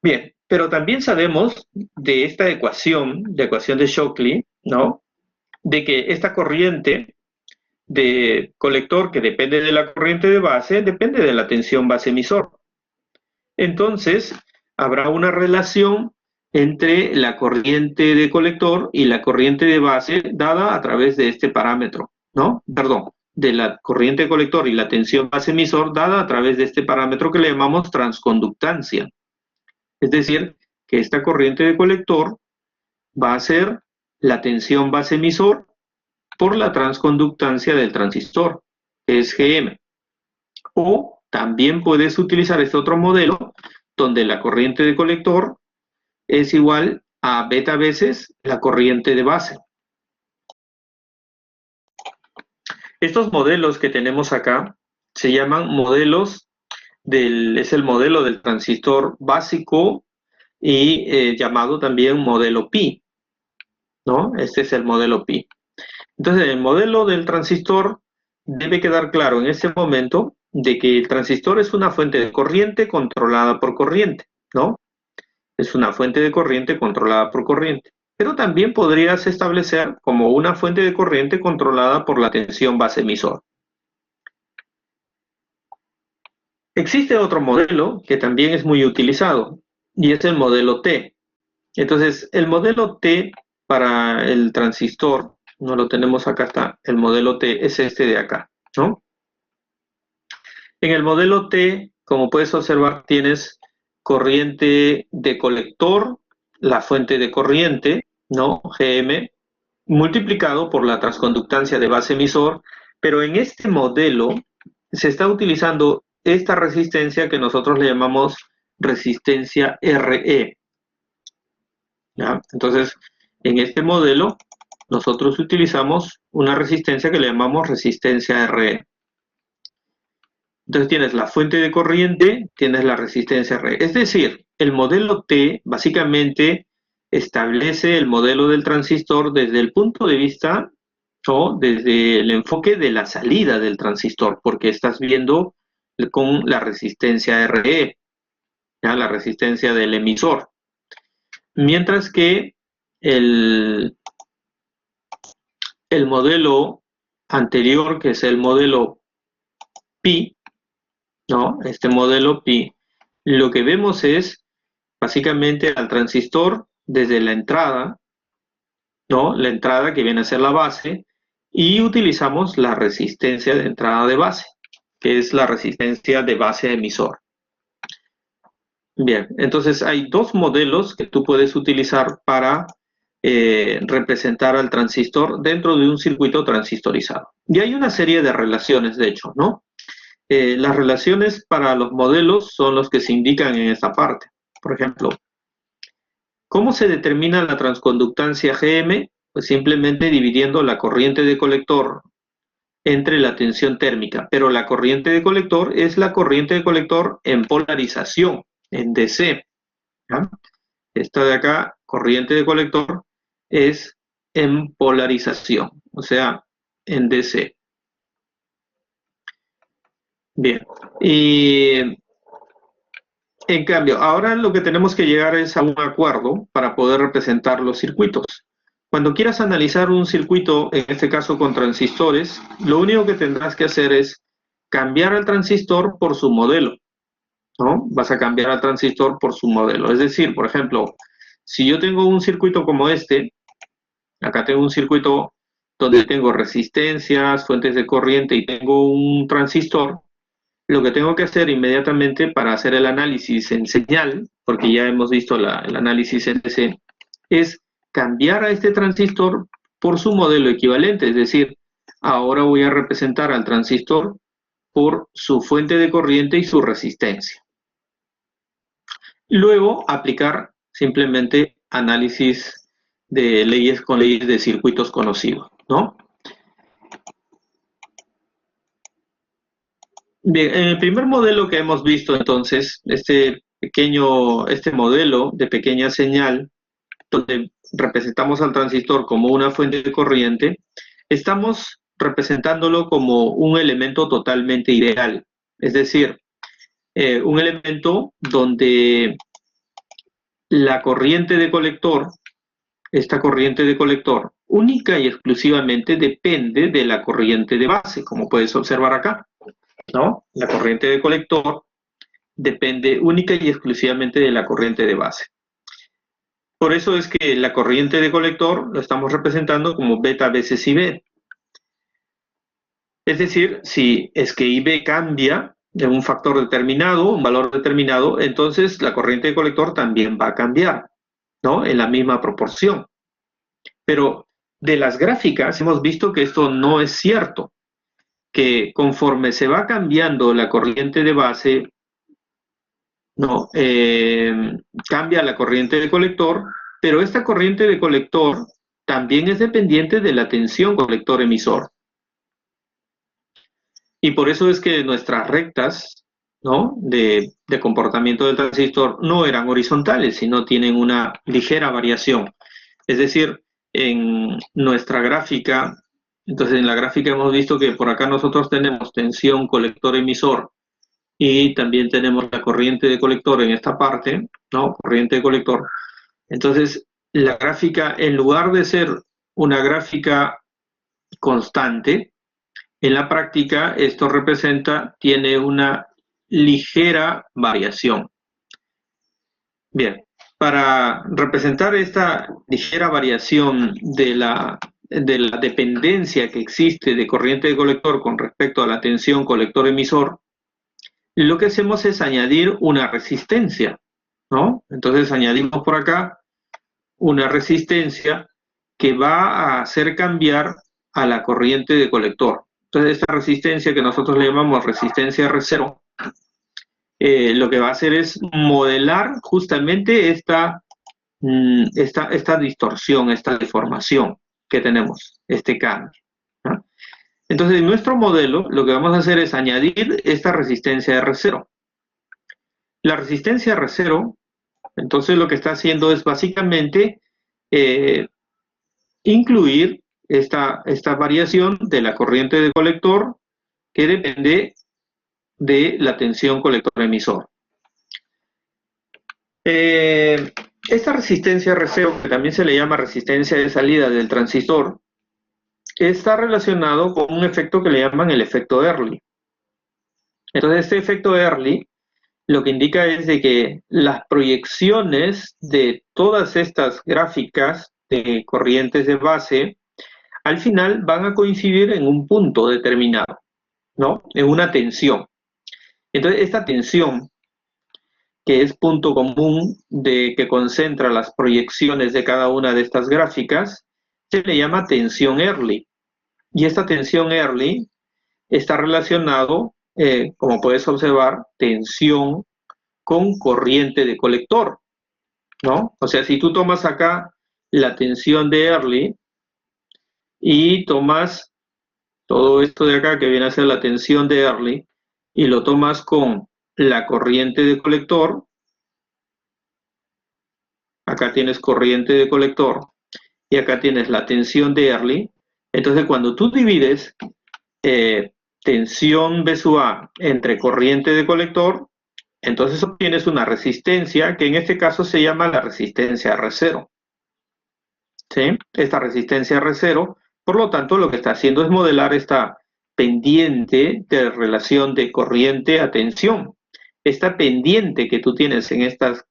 Bien, pero también sabemos de esta ecuación, de ecuación de Shockley, ¿no? De que esta corriente de colector que depende de la corriente de base, depende de la tensión base-emisor. Entonces, habrá una relación entre la corriente de colector y la corriente de base dada a través de este parámetro, ¿no? Perdón, de la corriente de colector y la tensión base-emisor dada a través de este parámetro que le llamamos transconductancia. Es decir, que esta corriente de colector va a ser la tensión base-emisor por la transconductancia del transistor, que es Gm. O también puedes utilizar este otro modelo donde la corriente de colector es igual a beta veces la corriente de base. Estos modelos que tenemos acá se llaman modelos es el modelo del transistor básico y llamado también modelo pi, ¿no? Este es el modelo pi. Entonces, el modelo del transistor debe quedar claro en este momento de que el transistor es una fuente de corriente controlada por corriente, ¿no? Es una fuente de corriente controlada por corriente. Pero también podrías establecer como una fuente de corriente controlada por la tensión base emisor. Existe otro modelo que también es muy utilizado y es el modelo T. Entonces, el modelo T para el transistor, no lo tenemos acá, está, el modelo T es este de acá, ¿no? En el modelo T, como puedes observar, tienes corriente de colector, la fuente de corriente, ¿no? Gm, multiplicado por la transconductancia de base emisor, pero en este modelo se está utilizando esta resistencia que nosotros le llamamos resistencia Re. ¿Ya? Entonces, en este modelo, nosotros utilizamos una resistencia que le llamamos resistencia Re. Entonces tienes la fuente de corriente, tienes la resistencia Re. Es decir, el modelo T básicamente establece el modelo del transistor desde el punto de vista o desde el enfoque de la salida del transistor, porque estás viendo con la resistencia Re, ¿ya? La resistencia del emisor. Mientras que el modelo anterior, que es el modelo pi, ¿no? Este modelo pi, lo que vemos es básicamente al transistor desde la entrada, ¿no? La entrada que viene a ser la base, y utilizamos la resistencia de entrada de base, que es la resistencia de base emisor. Bien, entonces hay dos modelos que tú puedes utilizar para representar al transistor dentro de un circuito transistorizado. Y hay una serie de relaciones, de hecho, ¿no? Las relaciones para los modelos son los que se indican en esta parte. Por ejemplo, ¿cómo se determina la transconductancia Gm? Pues simplemente dividiendo la corriente de colector entre la tensión térmica, pero la corriente de colector es la corriente de colector en polarización, en DC. ¿Ya? Esta de acá, corriente de colector, es en polarización, o sea, en DC. Bien, y en cambio, ahora lo que tenemos que llegar es a un acuerdo para poder representar los circuitos. Cuando quieras analizar un circuito, en este caso con transistores, lo único que tendrás que hacer es cambiar al transistor por su modelo, ¿no? Vas a cambiar al transistor por su modelo. Es decir, por ejemplo, si yo tengo un circuito como este, acá tengo un circuito donde tengo resistencias, fuentes de corriente y tengo un transistor, lo que tengo que hacer inmediatamente para hacer el análisis en señal, porque ya hemos visto el análisis en DC, es cambiar a este transistor por su modelo equivalente, es decir, ahora voy a representar al transistor por su fuente de corriente y su resistencia. Luego aplicar simplemente análisis de leyes con leyes de circuitos conocidos, ¿no? Bien, en el primer modelo que hemos visto entonces, este modelo de pequeña señal, donde representamos al transistor como una fuente de corriente, estamos representándolo como un elemento totalmente ideal, es decir, un elemento donde la corriente de colector, esta corriente de colector, única y exclusivamente depende de la corriente de base, como puedes observar acá, ¿no? La corriente de colector depende única y exclusivamente de la corriente de base. Por eso es que la corriente de colector lo estamos representando como beta veces IB. Es decir, si es que IB cambia de un factor determinado, un valor determinado, entonces la corriente de colector también va a cambiar, ¿no? En la misma proporción. Pero de las gráficas hemos visto que esto no es cierto, que conforme se va cambiando la corriente de base, no, cambia la corriente de colector, pero esta corriente de colector también es dependiente de la tensión colector-emisor. Y por eso es que nuestras rectas, ¿no?, de comportamiento del transistor no eran horizontales, sino tienen una ligera variación. Es decir, en nuestra gráfica, entonces en la gráfica hemos visto que por acá nosotros tenemos tensión colector-emisor y también tenemos la corriente de colector en esta parte, ¿no?, corriente de colector. Entonces, la gráfica, en lugar de ser una gráfica constante, en la práctica esto tiene una ligera variación. Bien, para representar esta ligera variación de la dependencia que existe de corriente de colector con respecto a la tensión colector-emisor, lo que hacemos es añadir una resistencia, ¿no? Entonces añadimos por acá una resistencia que va a hacer cambiar a la corriente de colector. Entonces esta resistencia que nosotros le llamamos resistencia R0, lo que va a hacer es modelar justamente esta distorsión, esta deformación que tenemos, este cambio, ¿no? Entonces en nuestro modelo lo que vamos a hacer es añadir esta resistencia R0. La resistencia R0, entonces lo que está haciendo es básicamente incluir esta variación de la corriente de colector que depende de la tensión colector-emisor. Esta resistencia R0, que también se le llama resistencia de salida del transistor, está relacionado con un efecto que le llaman el efecto Early. Entonces, este efecto Early lo que indica es de que las proyecciones de todas estas gráficas de corrientes de base al final van a coincidir en un punto determinado, ¿no?, en una tensión. Entonces, esta tensión, que es punto común que concentra las proyecciones de cada una de estas gráficas, se le llama tensión Early. Y esta tensión Early está relacionado, como puedes observar, tensión con corriente de colector, ¿no? O sea, si tú tomas acá la tensión de Early y tomas todo esto de acá que viene a ser la tensión de Early y lo tomas con la corriente de colector, acá tienes corriente de colector, y acá tienes la tensión de Early. Entonces, cuando tú divides tensión B sub A entre corriente de colector, entonces obtienes una resistencia que en este caso se llama la resistencia R0. ¿Sí? Esta resistencia R0, por lo tanto, lo que está haciendo es modelar esta pendiente de relación de corriente a tensión. Esta pendiente que tú tienes en estas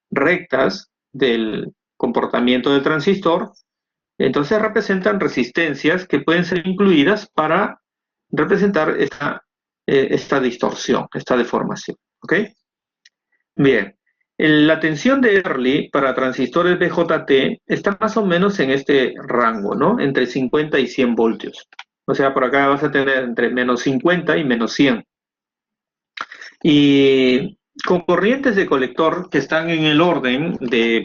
rectas del comportamiento del transistor, entonces representan resistencias que pueden ser incluidas para representar esta distorsión, esta deformación. ¿Ok? Bien. La tensión de Early para transistores BJT está más o menos en este rango, ¿no? Entre 50 y 100 voltios. O sea, por acá vas a tener entre menos 50 y menos 100. Y con corrientes de colector que están en el orden de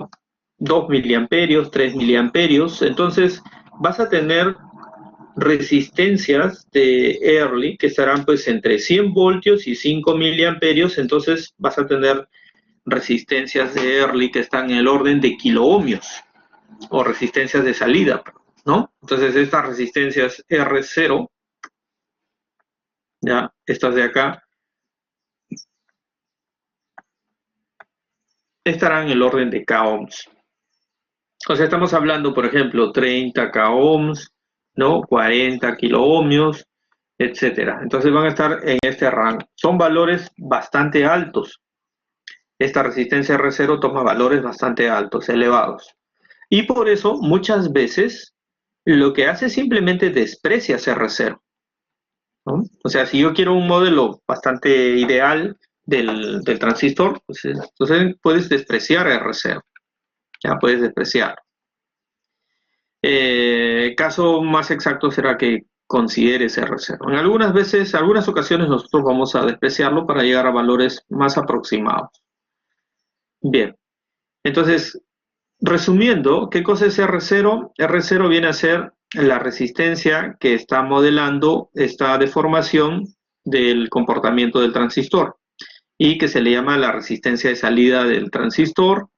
2 miliamperios, 3 miliamperios, entonces vas a tener resistencias de Early que estarán pues entre 100 voltios y 5 miliamperios, entonces vas a tener resistencias de Early que están en el orden de kiloohmios o resistencias de salida, ¿no? Entonces estas resistencias R0, ya, estas de acá, estarán en el orden de K ohms. O sea, estamos hablando, por ejemplo, 30 K ohms, ¿no? 40 kiloohmios, etcétera. Entonces van a estar en este rango. Son valores bastante altos. Esta resistencia R0 toma valores bastante altos, elevados. Y por eso, muchas veces, lo que hace es simplemente desprecia R0, ¿no? O sea, si yo quiero un modelo bastante ideal del transistor, pues, entonces puedes despreciar R0. Ya puedes despreciar. Caso más exacto será que consideres R0. En algunas ocasiones nosotros vamos a despreciarlo para llegar a valores más aproximados. Bien, entonces, resumiendo, ¿qué cosa es R0? R0 viene a ser la resistencia que está modelando esta deformación del comportamiento del transistor y que se le llama la resistencia de salida del transistor,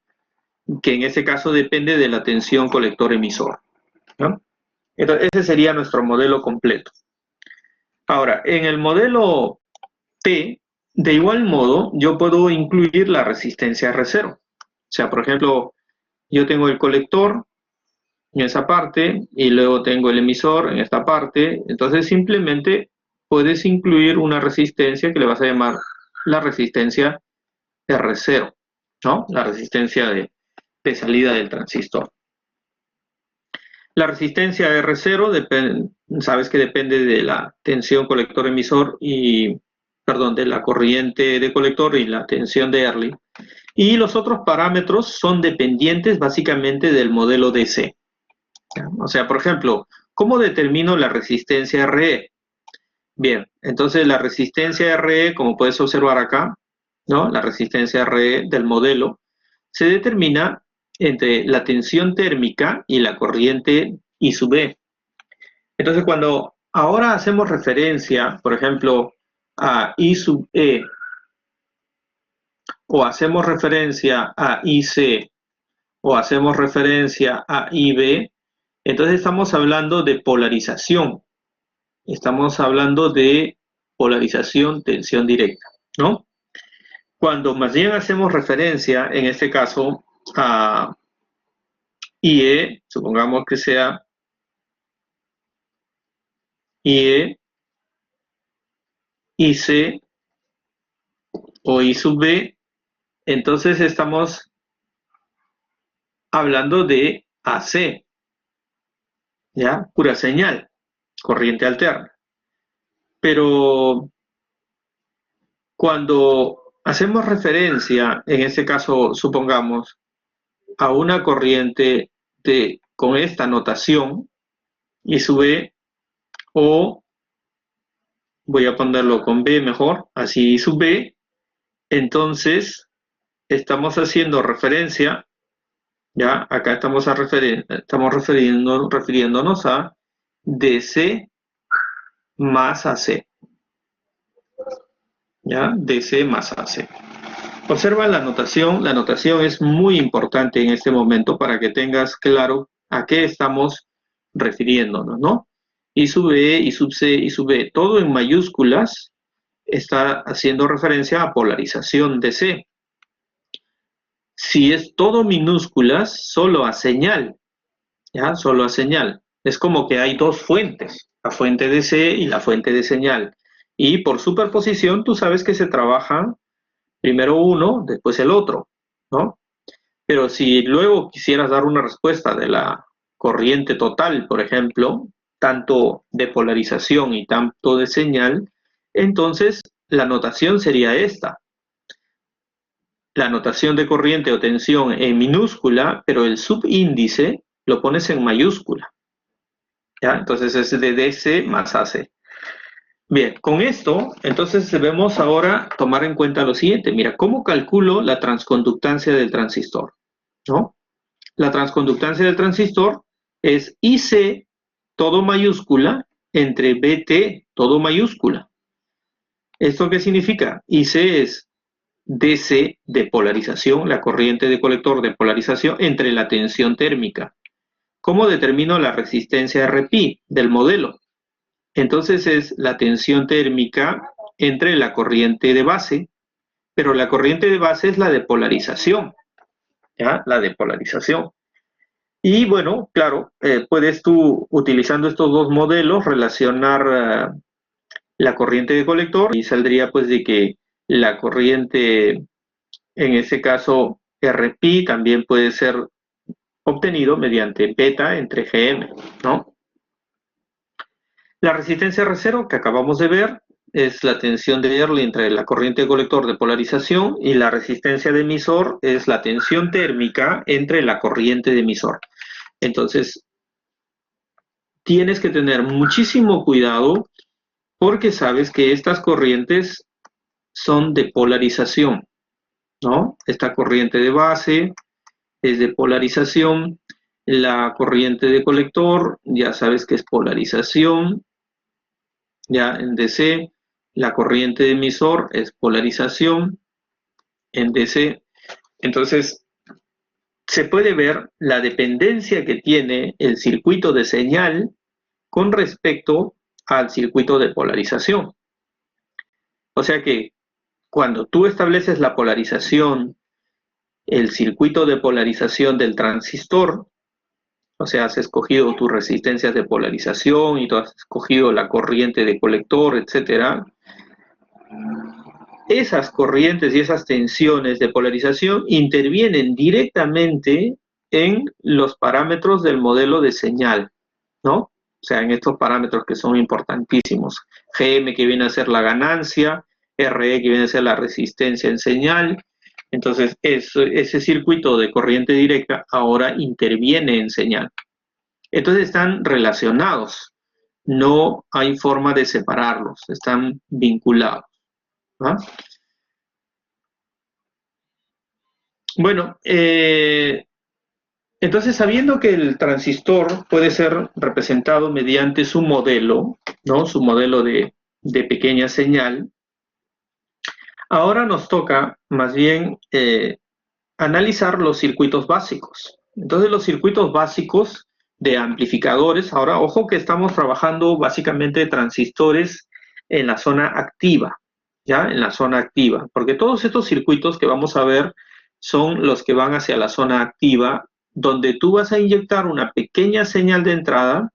que en este caso depende de la tensión colector-emisor, ¿no? Entonces, ese sería nuestro modelo completo. Ahora, en el modelo T, de igual modo, yo puedo incluir la resistencia R0. O sea, por ejemplo, yo tengo el colector en esa parte y luego tengo el emisor en esta parte. Entonces, simplemente puedes incluir una resistencia que le vas a llamar la resistencia R0, ¿no? La resistencia de salida del transistor. La resistencia R0 sabes que depende de la tensión colector-emisor y, perdón, de la corriente de colector y la tensión de Early. Y los otros parámetros son dependientes básicamente del modelo DC. O sea, por ejemplo, ¿cómo determino la resistencia RE? Bien, entonces la resistencia RE, como puedes observar acá, ¿no? La resistencia RE del modelo se determina entre la tensión térmica y la corriente I sub E. Entonces, cuando ahora hacemos referencia, por ejemplo, a I sub E, o hacemos referencia a IC, o hacemos referencia a IB, entonces estamos hablando de polarización. Estamos hablando de polarización, tensión directa, ¿no? Cuando más bien hacemos referencia, en este caso, a IE, supongamos que sea IE, IC o I sub B, entonces estamos hablando de AC, ¿ya? Pura señal, corriente alterna. Pero cuando hacemos referencia, en este caso, supongamos, a una corriente con esta notación, I sub B, o voy a ponerlo con B mejor, así I sub B, entonces estamos haciendo referencia, ya acá estamos refiriéndonos a DC más AC, ya, DC más AC. Observa la notación es muy importante en este momento para que tengas claro a qué estamos refiriéndonos, ¿no? I sub E, I sub C, I sub B, todo en mayúsculas está haciendo referencia a polarización DC. Si es todo minúsculas, solo a señal, ¿ya? Solo a señal. Es como que hay dos fuentes, la fuente DC y la fuente de señal. Y por superposición, tú sabes que se trabaja primero uno, después el otro, ¿no? Pero si luego quisieras dar una respuesta de la corriente total, por ejemplo, tanto de polarización y tanto de señal, entonces la notación sería esta. La notación de corriente o tensión en minúscula, pero el subíndice lo pones en mayúscula, ¿ya? Entonces es de DC más AC. Bien, con esto, entonces debemos ahora tomar en cuenta lo siguiente. Mira, ¿cómo calculo la transconductancia del transistor? ¿No? La transconductancia del transistor es IC, todo mayúscula, entre BT, todo mayúscula. ¿Esto qué significa? IC es DC de polarización, la corriente de colector de polarización entre la tensión térmica. ¿Cómo determino la resistencia RPi del modelo? Entonces es la tensión térmica entre la corriente de base, pero la corriente de base es la de polarización, ¿ya? La de polarización. Y bueno, claro, puedes tú, utilizando estos dos modelos, relacionar la corriente de colector y saldría pues de que la corriente, en ese caso Rpi, también puede ser obtenido mediante beta entre Gm, ¿no? La resistencia R0 que acabamos de ver es la tensión de Early entre la corriente de colector de polarización y la resistencia de emisor es la tensión térmica entre la corriente de emisor. Entonces, tienes que tener muchísimo cuidado porque sabes que estas corrientes son de polarización, ¿no? Esta corriente de base es de polarización, la corriente de colector ya sabes que es polarización, ya en DC, la corriente de emisor es polarización en DC. Entonces, se puede ver la dependencia que tiene el circuito de señal con respecto al circuito de polarización. O sea que cuando tú estableces la polarización, el circuito de polarización del transistor, o sea, has escogido tus resistencias de polarización y tú has escogido la corriente de colector, etcétera. Esas corrientes y esas tensiones de polarización intervienen directamente en los parámetros del modelo de señal, ¿no? O sea, en estos parámetros que son importantísimos. Gm que viene a ser la ganancia, Re que viene a ser la resistencia en señal. Entonces, ese circuito de corriente directa ahora interviene en señal. Entonces están relacionados. No hay forma de separarlos. Están vinculados, ¿no? Bueno, entonces sabiendo que el transistor puede ser representado mediante su modelo, ¿no? Su modelo de pequeña señal, ahora nos toca más bien analizar los circuitos básicos. Entonces los circuitos básicos de amplificadores, ahora ojo que estamos trabajando básicamente transistores en la zona activa, ¿ya? En la zona activa, porque todos estos circuitos que vamos a ver son los que van hacia la zona activa, donde tú vas a inyectar una pequeña señal de entrada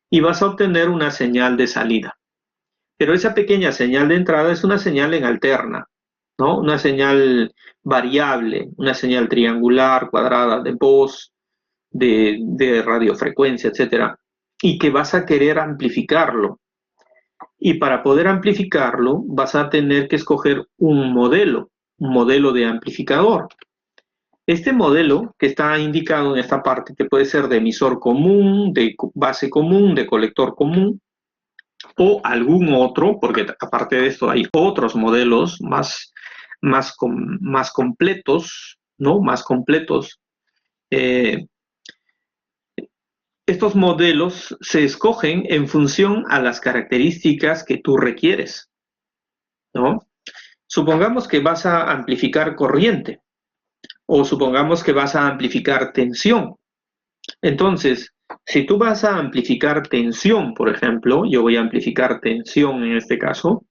y vas a obtener una señal de salida. Pero esa pequeña señal de entrada es una señal en alterna, ¿no? Una señal variable, una señal triangular, cuadrada, de voz, de radiofrecuencia, etcétera, y que vas a querer amplificarlo. Y para poder amplificarlo vas a tener que escoger un modelo de amplificador. Este modelo que está indicado en esta parte, que puede ser de emisor común, de base común, de colector común, o algún otro, porque aparte de esto hay otros modelos más completos, ¿no? Más completos. Estos modelos se escogen en función a las características que tú requieres, ¿no? Supongamos que vas a amplificar corriente, o supongamos que vas a amplificar tensión. Entonces, si tú vas a amplificar tensión, por ejemplo, yo voy a amplificar tensión en este caso,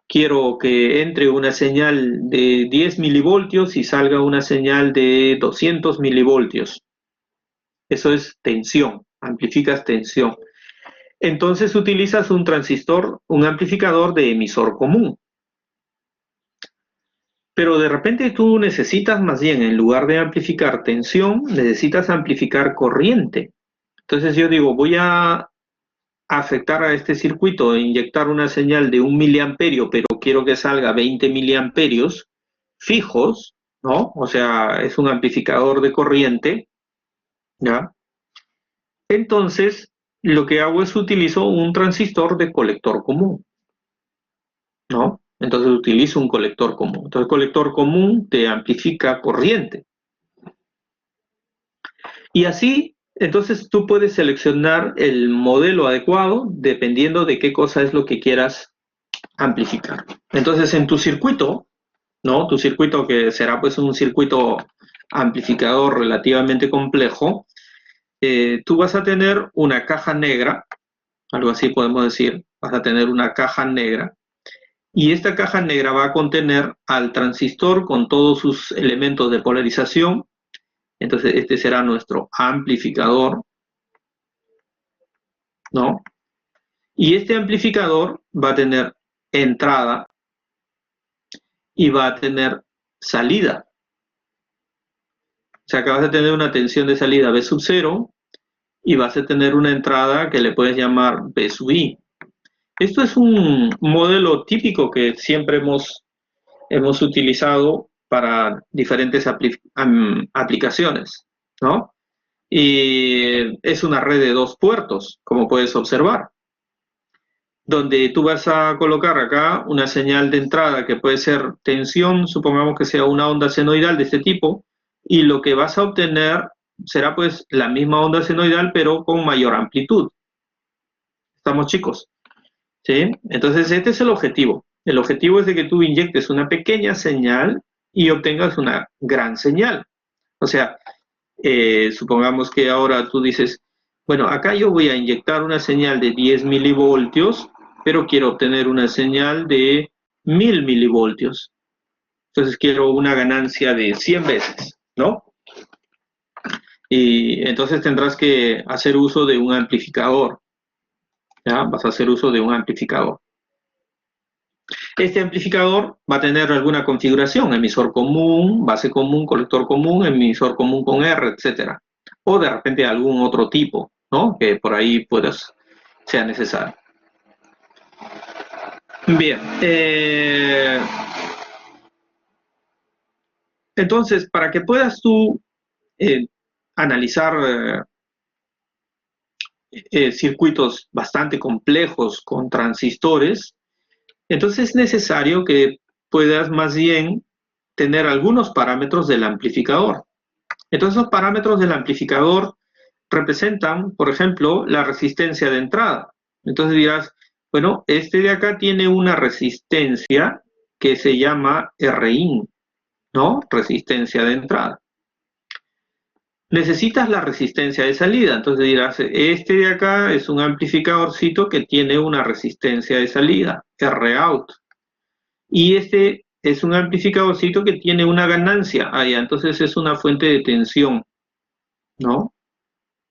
quiero que entre una señal de 10 milivoltios y salga una señal de 200 milivoltios. Eso es tensión, amplificas tensión. Entonces utilizas un transistor, un amplificador de emisor común. Pero de repente tú necesitas más bien, en lugar de amplificar tensión, necesitas amplificar corriente. Entonces yo digo, voy a afectar a este circuito e inyectar una señal de 1 miliamperio, pero quiero que salga 20 miliamperios fijos, ¿no? O sea, es un amplificador de corriente, ¿ya? Entonces, lo que hago es utilizo un transistor de colector común, ¿no? Entonces utilizo un colector común. Entonces, el colector común te amplifica corriente. Y así, entonces tú puedes seleccionar el modelo adecuado dependiendo de qué cosa es lo que quieras amplificar. Entonces, en tu circuito, ¿no? Tu circuito que será pues un circuito amplificador relativamente complejo, tú vas a tener una caja negra, algo así podemos decir, vas a tener una caja negra, y esta caja negra va a contener al transistor con todos sus elementos de polarización. Entonces este será nuestro amplificador, ¿no? Y este amplificador va a tener entrada y va a tener salida. O sea, que vas a tener una tensión de salida B sub 0 y vas a tener una entrada que le puedes llamar B sub I. Esto es un modelo típico que siempre hemos utilizado para diferentes aplicaciones, ¿no? Y es una red de 2 puertos, como puedes observar, donde tú vas a colocar acá una señal de entrada que puede ser tensión, supongamos que sea una onda senoidal de este tipo, y lo que vas a obtener será pues la misma onda senoidal, pero con mayor amplitud. ¿Estamos, chicos? ¿Sí? Entonces este es el objetivo. El objetivo es de que tú inyectes una pequeña señal y obtengas una gran señal. O sea, supongamos que ahora tú dices, bueno, acá yo voy a inyectar una señal de 10 milivoltios, pero quiero obtener una señal de 1000 milivoltios. Entonces quiero una ganancia de 100 veces, ¿no? Y entonces tendrás que hacer uso de un amplificador. ¿Ya? Vas a hacer uso de un amplificador. Este amplificador va a tener alguna configuración, emisor común, base común, colector común, emisor común con R, etc. O de repente algún otro tipo, ¿no? Que por ahí sea necesario. Bien. Entonces, para que puedas tú analizar circuitos bastante complejos con transistores, entonces es necesario que puedas más bien tener algunos parámetros del amplificador. Entonces los parámetros del amplificador representan, por ejemplo, la resistencia de entrada. Entonces dirás, bueno, este de acá tiene una resistencia que se llama Rin, ¿no? Resistencia de entrada. Necesitas la resistencia de salida, entonces dirás, este de acá es un amplificadorcito que tiene una resistencia de salida, Rout. Y este es un amplificadorcito que tiene una ganancia allá, entonces es una fuente de tensión, ¿no?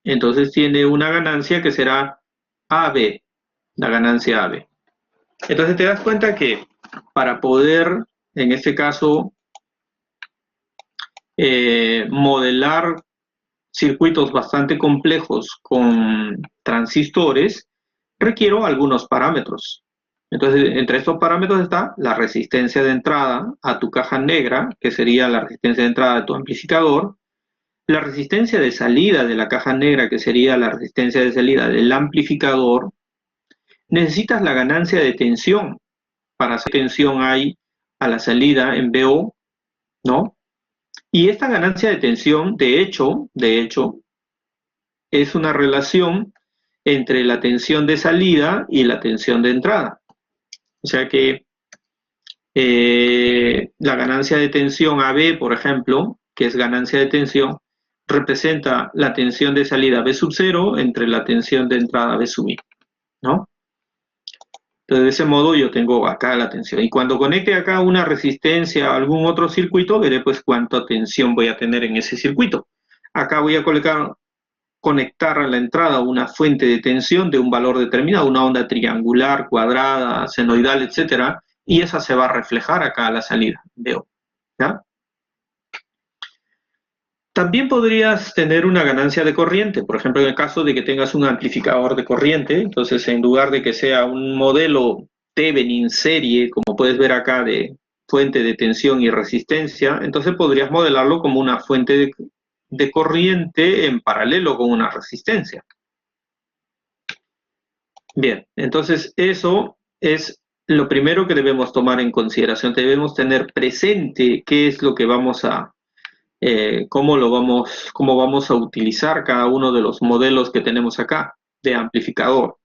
Entonces tiene una ganancia que será AB, la ganancia AB. Entonces te das cuenta que para poder, en este caso, modelar circuitos bastante complejos con transistores, requiero algunos parámetros. Entonces, entre estos parámetros está la resistencia de entrada a tu caja negra, que sería la resistencia de entrada de tu amplificador, la resistencia de salida de la caja negra, que sería la resistencia de salida del amplificador. Necesitas la ganancia de tensión. Para hacer tensión hay a la salida en BO, ¿no? Y esta ganancia de tensión, de hecho, es una relación entre la tensión de salida y la tensión de entrada. O sea que la ganancia de tensión AB, por ejemplo, que es ganancia de tensión, representa la tensión de salida B sub 0 entre la tensión de entrada B sub I, ¿no? Entonces, de ese modo yo tengo acá la tensión. Y cuando conecte acá una resistencia a algún otro circuito, veré pues cuánta tensión voy a tener en ese circuito. Acá voy a conectar a la entrada una fuente de tensión de un valor determinado, una onda triangular, cuadrada, senoidal, etcétera, y esa se va a reflejar acá a la salida, veo, ¿ya? También podrías tener una ganancia de corriente, por ejemplo, en el caso de que tengas un amplificador de corriente, entonces en lugar de que sea un modelo Thevenin serie, como puedes ver acá de fuente de tensión y resistencia, entonces podrías modelarlo como una fuente de corriente en paralelo con una resistencia. Bien, entonces eso es lo primero que debemos tomar en consideración. Debemos tener presente qué es lo que vamos a cómo vamos a utilizar cada uno de los modelos que tenemos acá de amplificador,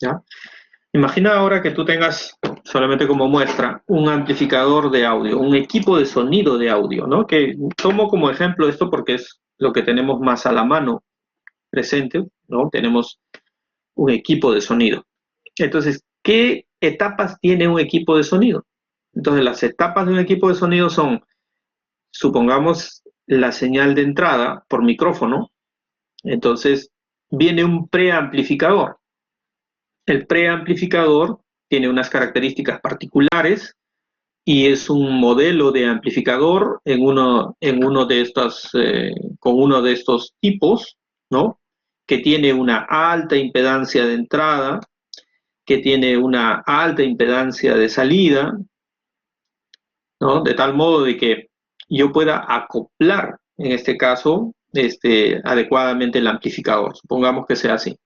¿ya? Imagina ahora que tú tengas, solamente como muestra, un amplificador de audio, un equipo de sonido de audio, ¿no? Que tomo como ejemplo esto porque es lo que tenemos más a la mano presente, ¿no? Tenemos un equipo de sonido. Entonces, ¿qué etapas tiene un equipo de sonido? Entonces, las etapas de un equipo de sonido son, supongamos, la señal de entrada por micrófono, entonces viene un preamplificador. El preamplificador tiene unas características particulares y es un modelo de amplificador con uno de estos tipos, ¿no? Que tiene una alta impedancia de entrada, que tiene una alta impedancia de salida, ¿no? De tal modo de que yo pueda acoplar, en este caso, adecuadamente el amplificador. Supongamos que sea así.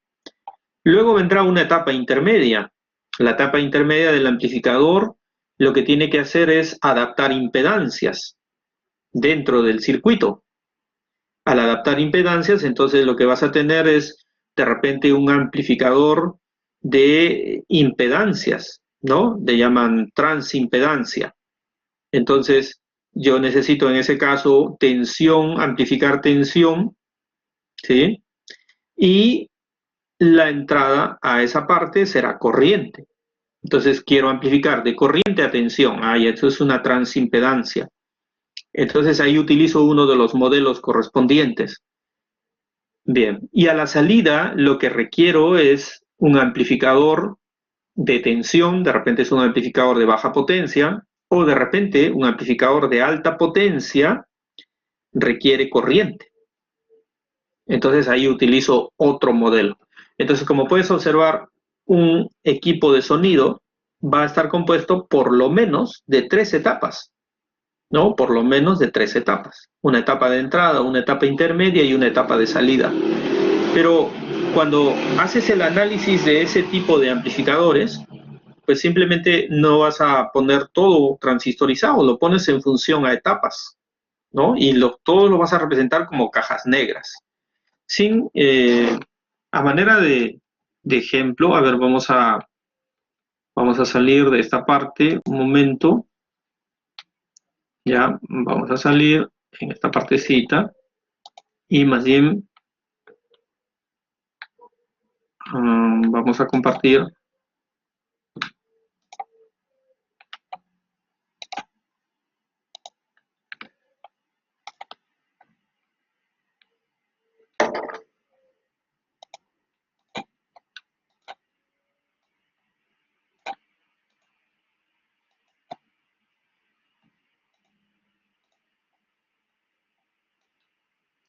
Luego vendrá una etapa intermedia. La etapa intermedia del amplificador lo que tiene que hacer es adaptar impedancias dentro del circuito. Al adaptar impedancias, entonces lo que vas a tener es de repente un amplificador de impedancias, ¿no? Le llaman transimpedancia. Entonces, yo necesito en ese caso tensión, amplificar tensión, ¿sí? Y la entrada a esa parte será corriente. Entonces, quiero amplificar de corriente a tensión. Ah, y eso es una transimpedancia. Entonces, ahí utilizo uno de los modelos correspondientes. Bien, y a la salida lo que requiero es un amplificador de tensión, de repente es un amplificador de baja potencia, o de repente un amplificador de alta potencia requiere corriente. Entonces ahí utilizo otro modelo. Entonces, como puedes observar, un equipo de sonido va a estar compuesto por lo menos de 3 etapas, ¿no? Por lo menos de 3 etapas. Una etapa de entrada, una etapa intermedia y una etapa de salida. Pero cuando haces el análisis de ese tipo de amplificadores, pues simplemente no vas a poner todo transistorizado, lo pones en función a etapas, ¿no? Y todo lo vas a representar como cajas negras. A manera de ejemplo, a ver, vamos a salir de esta parte un momento. Ya, vamos a salir en esta partecita y más bien vamos a compartir.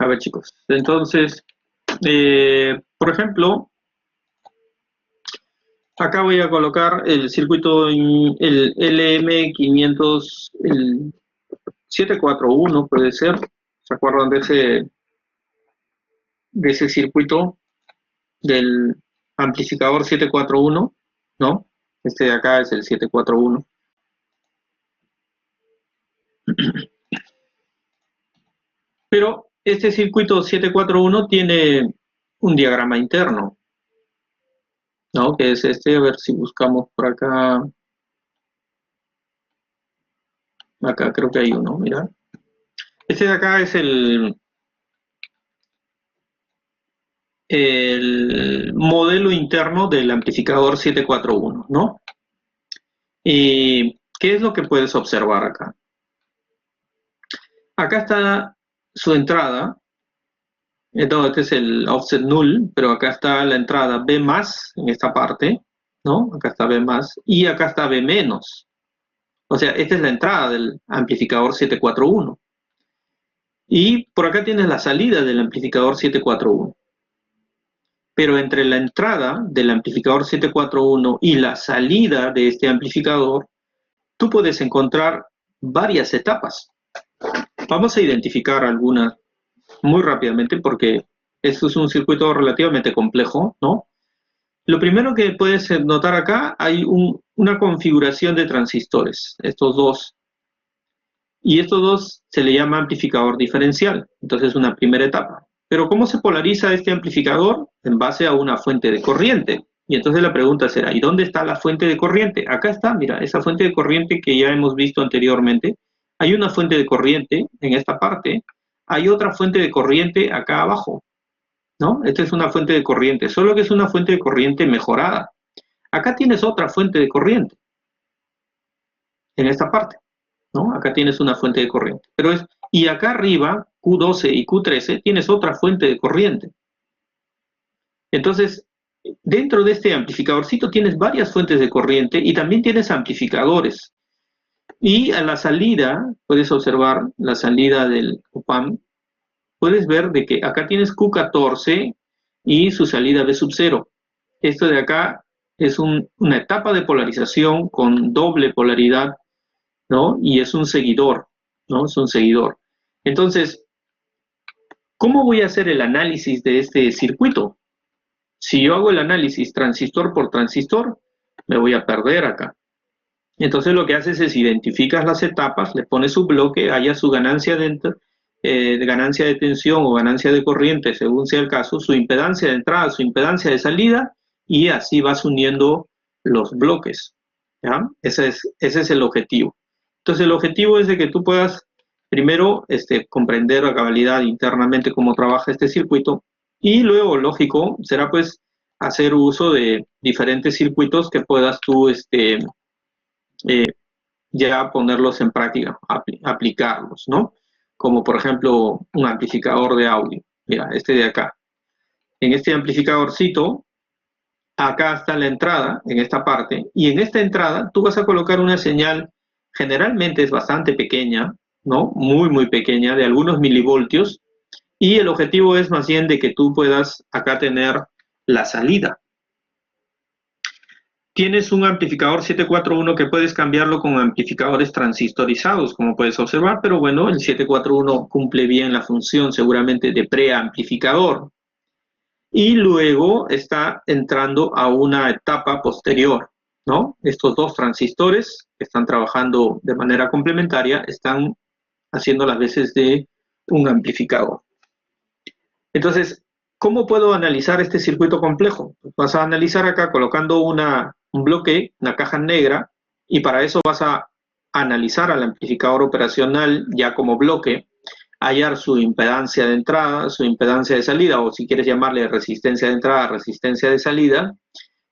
A ver, chicos, entonces, por ejemplo, acá voy a colocar el circuito, el LM500, el 741 puede ser. ¿Se acuerdan de ese circuito del amplificador 741? ¿No? Este de acá es el 741. Pero este circuito 741 tiene un diagrama interno, ¿no? Que es este, a ver si buscamos por acá. Acá creo que hay uno, mira. Este de acá es el el modelo interno del amplificador 741, ¿no? ¿Y qué es lo que puedes observar acá? Acá está su entrada, este es el offset null, pero acá está la entrada B más en esta parte, ¿no? Acá está B más y acá está B menos. O sea, esta es la entrada del amplificador 741. Y por acá tienes la salida del amplificador 741. Pero entre la entrada del amplificador 741 y la salida de este amplificador, tú puedes encontrar varias etapas. Vamos a identificar algunas muy rápidamente porque esto es un circuito relativamente complejo, ¿no? Lo primero que puedes notar acá, hay una configuración de transistores, estos dos. Y estos dos se le llama amplificador diferencial, entonces es una primera etapa. Pero ¿cómo se polariza este amplificador? En base a una fuente de corriente. Y entonces la pregunta será, ¿y dónde está la fuente de corriente? Acá está, mira, esa fuente de corriente que ya hemos visto anteriormente. Hay una fuente de corriente en esta parte, hay otra fuente de corriente acá abajo, ¿no? Esta es una fuente de corriente, solo que es una fuente de corriente mejorada. Acá tienes otra fuente de corriente, en esta parte, ¿no? Acá tienes una fuente de corriente. Y acá arriba, Q12 y Q13, tienes otra fuente de corriente. Entonces, dentro de este amplificadorcito tienes varias fuentes de corriente y también tienes amplificadores. Y a la salida, puedes observar la salida del op-amp, puedes ver de que acá tienes Q14 y su salida B sub 0. Esto de acá es una etapa de polarización con doble polaridad, ¿no? Y es un seguidor, ¿no? Es un seguidor. Entonces, ¿cómo voy a hacer el análisis de este circuito? Si yo hago el análisis transistor por transistor, me voy a perder acá. Entonces lo que haces es identificas las etapas, le pones su bloque, haya su ganancia ganancia de tensión o ganancia de corriente, según sea el caso, su impedancia de entrada, su impedancia de salida, y así vas uniendo los bloques, ¿ya? Ese es el objetivo. Entonces el objetivo es de que tú puedas primero comprender a cabalidad internamente cómo trabaja este circuito, y luego, lógico, será pues hacer uso de diferentes circuitos que puedas tú eh, ya ponerlos en práctica, aplicarlos, ¿no? Como por ejemplo un amplificador de audio. Mira, este de acá. En este amplificadorcito, acá está la entrada, en esta parte, y en esta entrada tú vas a colocar una señal, generalmente es bastante pequeña, ¿no? Muy, muy pequeña, de algunos milivoltios, y el objetivo es más bien de que tú puedas acá tener la salida. Tienes un amplificador 741 que puedes cambiarlo con amplificadores transistorizados, como puedes observar, pero bueno, el 741 cumple bien la función seguramente de preamplificador. Y luego está entrando a una etapa posterior, ¿no? Estos dos transistores que están trabajando de manera complementaria están haciendo las veces de un amplificador. Entonces, ¿cómo puedo analizar este circuito complejo? Vas a analizar acá colocando un bloque, una caja negra, y para eso vas a analizar al amplificador operacional ya como bloque, hallar su impedancia de entrada, su impedancia de salida, o si quieres llamarle resistencia de entrada, resistencia de salida,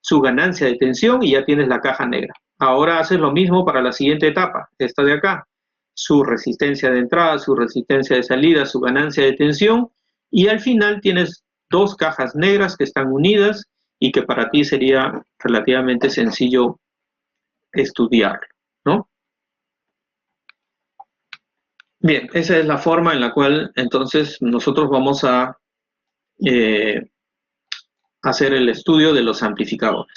su ganancia de tensión, y ya tienes la caja negra. Ahora haces lo mismo para la siguiente etapa, esta de acá, su resistencia de entrada, su resistencia de salida, su ganancia de tensión, y al final tienes dos cajas negras que están unidas y que para ti sería relativamente sencillo estudiarlo, ¿no? Bien, esa es la forma en la cual entonces nosotros vamos a eh, hacer el estudio de los amplificadores.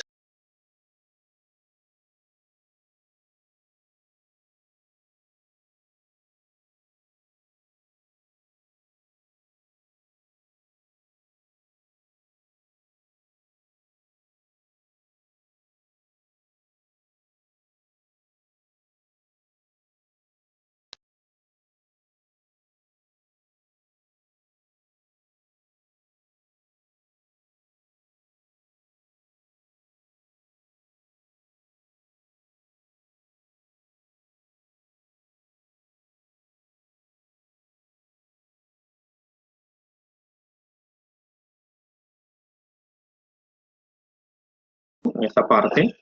en esta parte,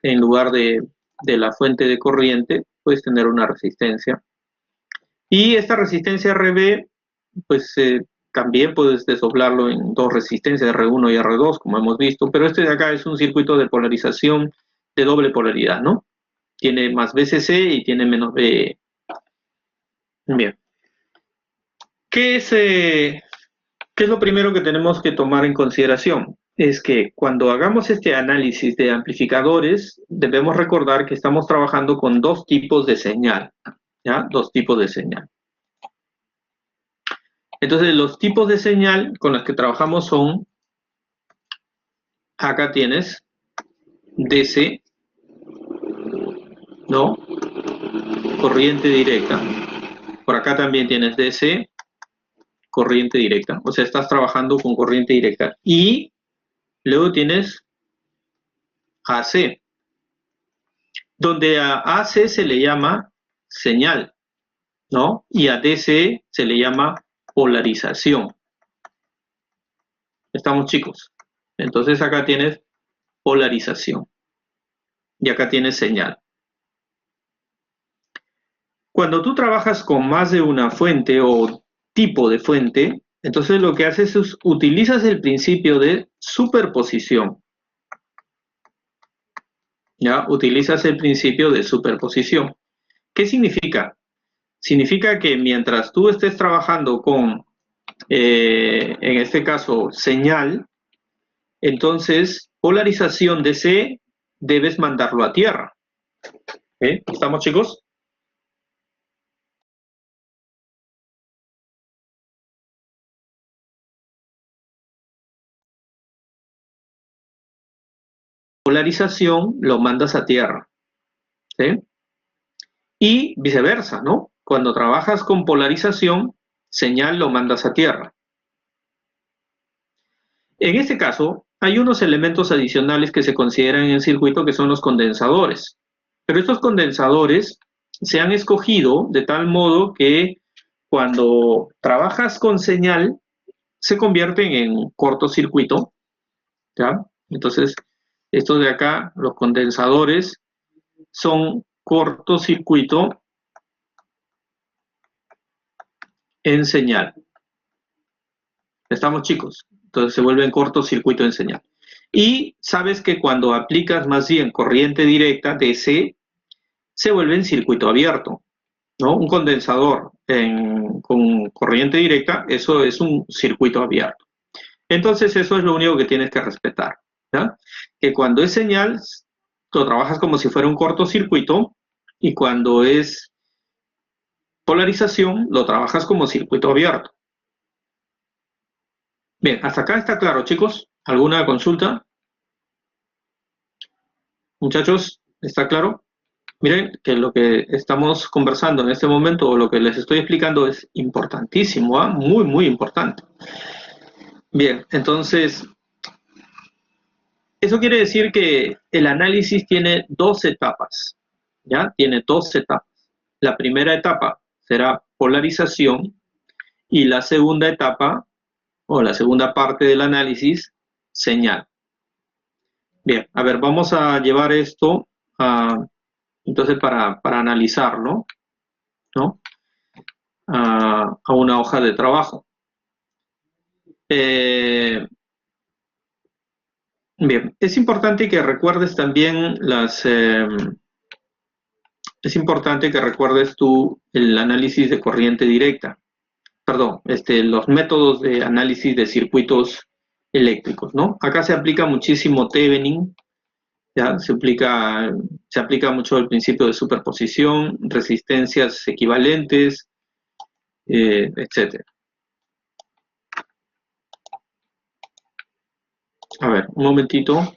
en lugar de la fuente de corriente, puedes tener una resistencia. Y esta resistencia RB, pues también puedes desdoblarlo en dos resistencias, R1 y R2, como hemos visto, pero este de acá es un circuito de polarización de doble polaridad, ¿no? Tiene más VCC y tiene menos VE. Bien. ¿Qué es lo primero que tenemos que tomar en consideración? Es que cuando hagamos este análisis de amplificadores, debemos recordar que estamos trabajando con dos tipos de señal, ¿ya? Dos tipos de señal. Entonces, los tipos de señal con los que trabajamos son, acá tienes DC, ¿no? Corriente directa. Por acá también tienes DC, corriente directa. O sea, estás trabajando con corriente directa. Y luego tienes AC, donde a AC se le llama señal, ¿no? Y a DC se le llama polarización. ¿Estamos, chicos? Entonces acá tienes polarización. Y acá tienes señal. Cuando tú trabajas con más de una fuente o tipo de fuente, entonces lo que haces es utilizas el principio de superposición. ¿Ya? Utilizas el principio de superposición. ¿Qué significa? Significa que mientras tú estés trabajando con, en este caso, señal, entonces polarización de C debes mandarlo a tierra. ¿Estamos, chicos? Polarización lo mandas a tierra. ¿Sí? Y viceversa, ¿no? Cuando trabajas con polarización, señal lo mandas a tierra. En este caso, hay unos elementos adicionales que se consideran en el circuito que son los condensadores. Pero estos condensadores se han escogido de tal modo que cuando trabajas con señal, se convierten en cortocircuito, ¿ya? Entonces, estos de acá, los condensadores, son cortocircuito en señal. ¿Estamos, chicos? Entonces se vuelven cortocircuito en señal. Y sabes que cuando aplicas más bien corriente directa, DC, se vuelve en circuito abierto, ¿no? Un condensador con corriente directa, eso es un circuito abierto. Entonces eso es lo único que tienes que respetar, ¿ya? Que cuando es señal, lo trabajas como si fuera un cortocircuito, y cuando es polarización, lo trabajas como circuito abierto. Bien, hasta acá está claro, chicos. ¿Alguna consulta? Muchachos, ¿está claro? Miren que lo que estamos conversando en este momento, o lo que les estoy explicando, es importantísimo, ¿ah? Muy, muy importante. Bien, entonces, eso quiere decir que el análisis tiene dos etapas, ¿ya? Tiene dos etapas. La primera etapa será polarización y la segunda etapa, o la segunda parte del análisis, señal. Bien, a ver, vamos a llevar esto entonces para analizarlo, ¿no? A una hoja de trabajo. Bien, es importante que recuerdes también es importante que recuerdes tú el análisis de corriente directa, perdón, los métodos de análisis de circuitos eléctricos, ¿no? Acá se aplica muchísimo Thevenin, ¿ya? Se aplica mucho el principio de superposición, resistencias equivalentes, etc. A ver, un momentito.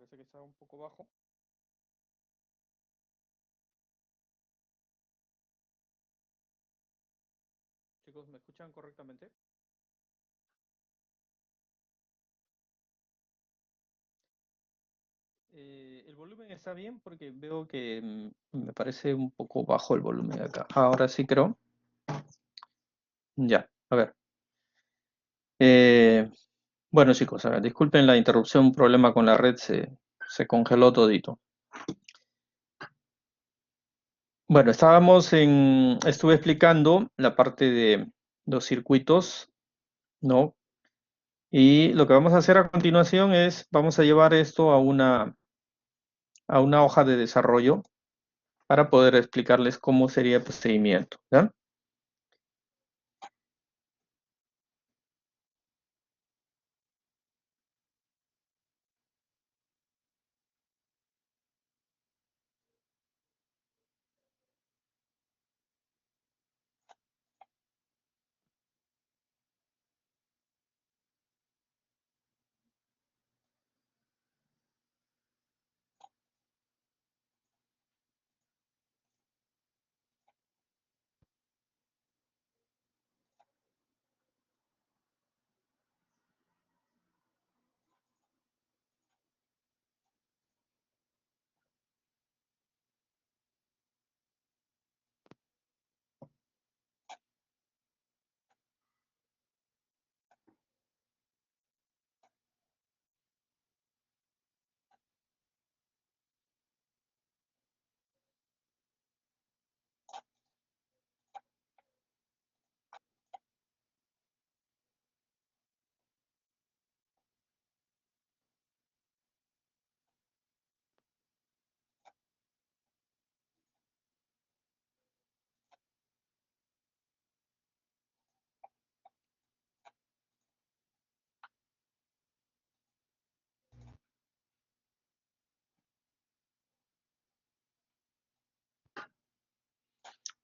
parece que está un poco bajo. Chicos, ¿me escuchan correctamente? El volumen está bien porque veo que me parece un poco bajo el volumen acá. Ahora sí creo. Ya, a ver. Bueno chicos, a ver, disculpen la interrupción, un problema con la red, se congeló todito. Bueno, estuve explicando la parte de los circuitos, ¿no? Y lo que vamos a hacer a continuación es, vamos a llevar esto a una hoja de desarrollo para poder explicarles cómo sería el procedimiento, ¿ya?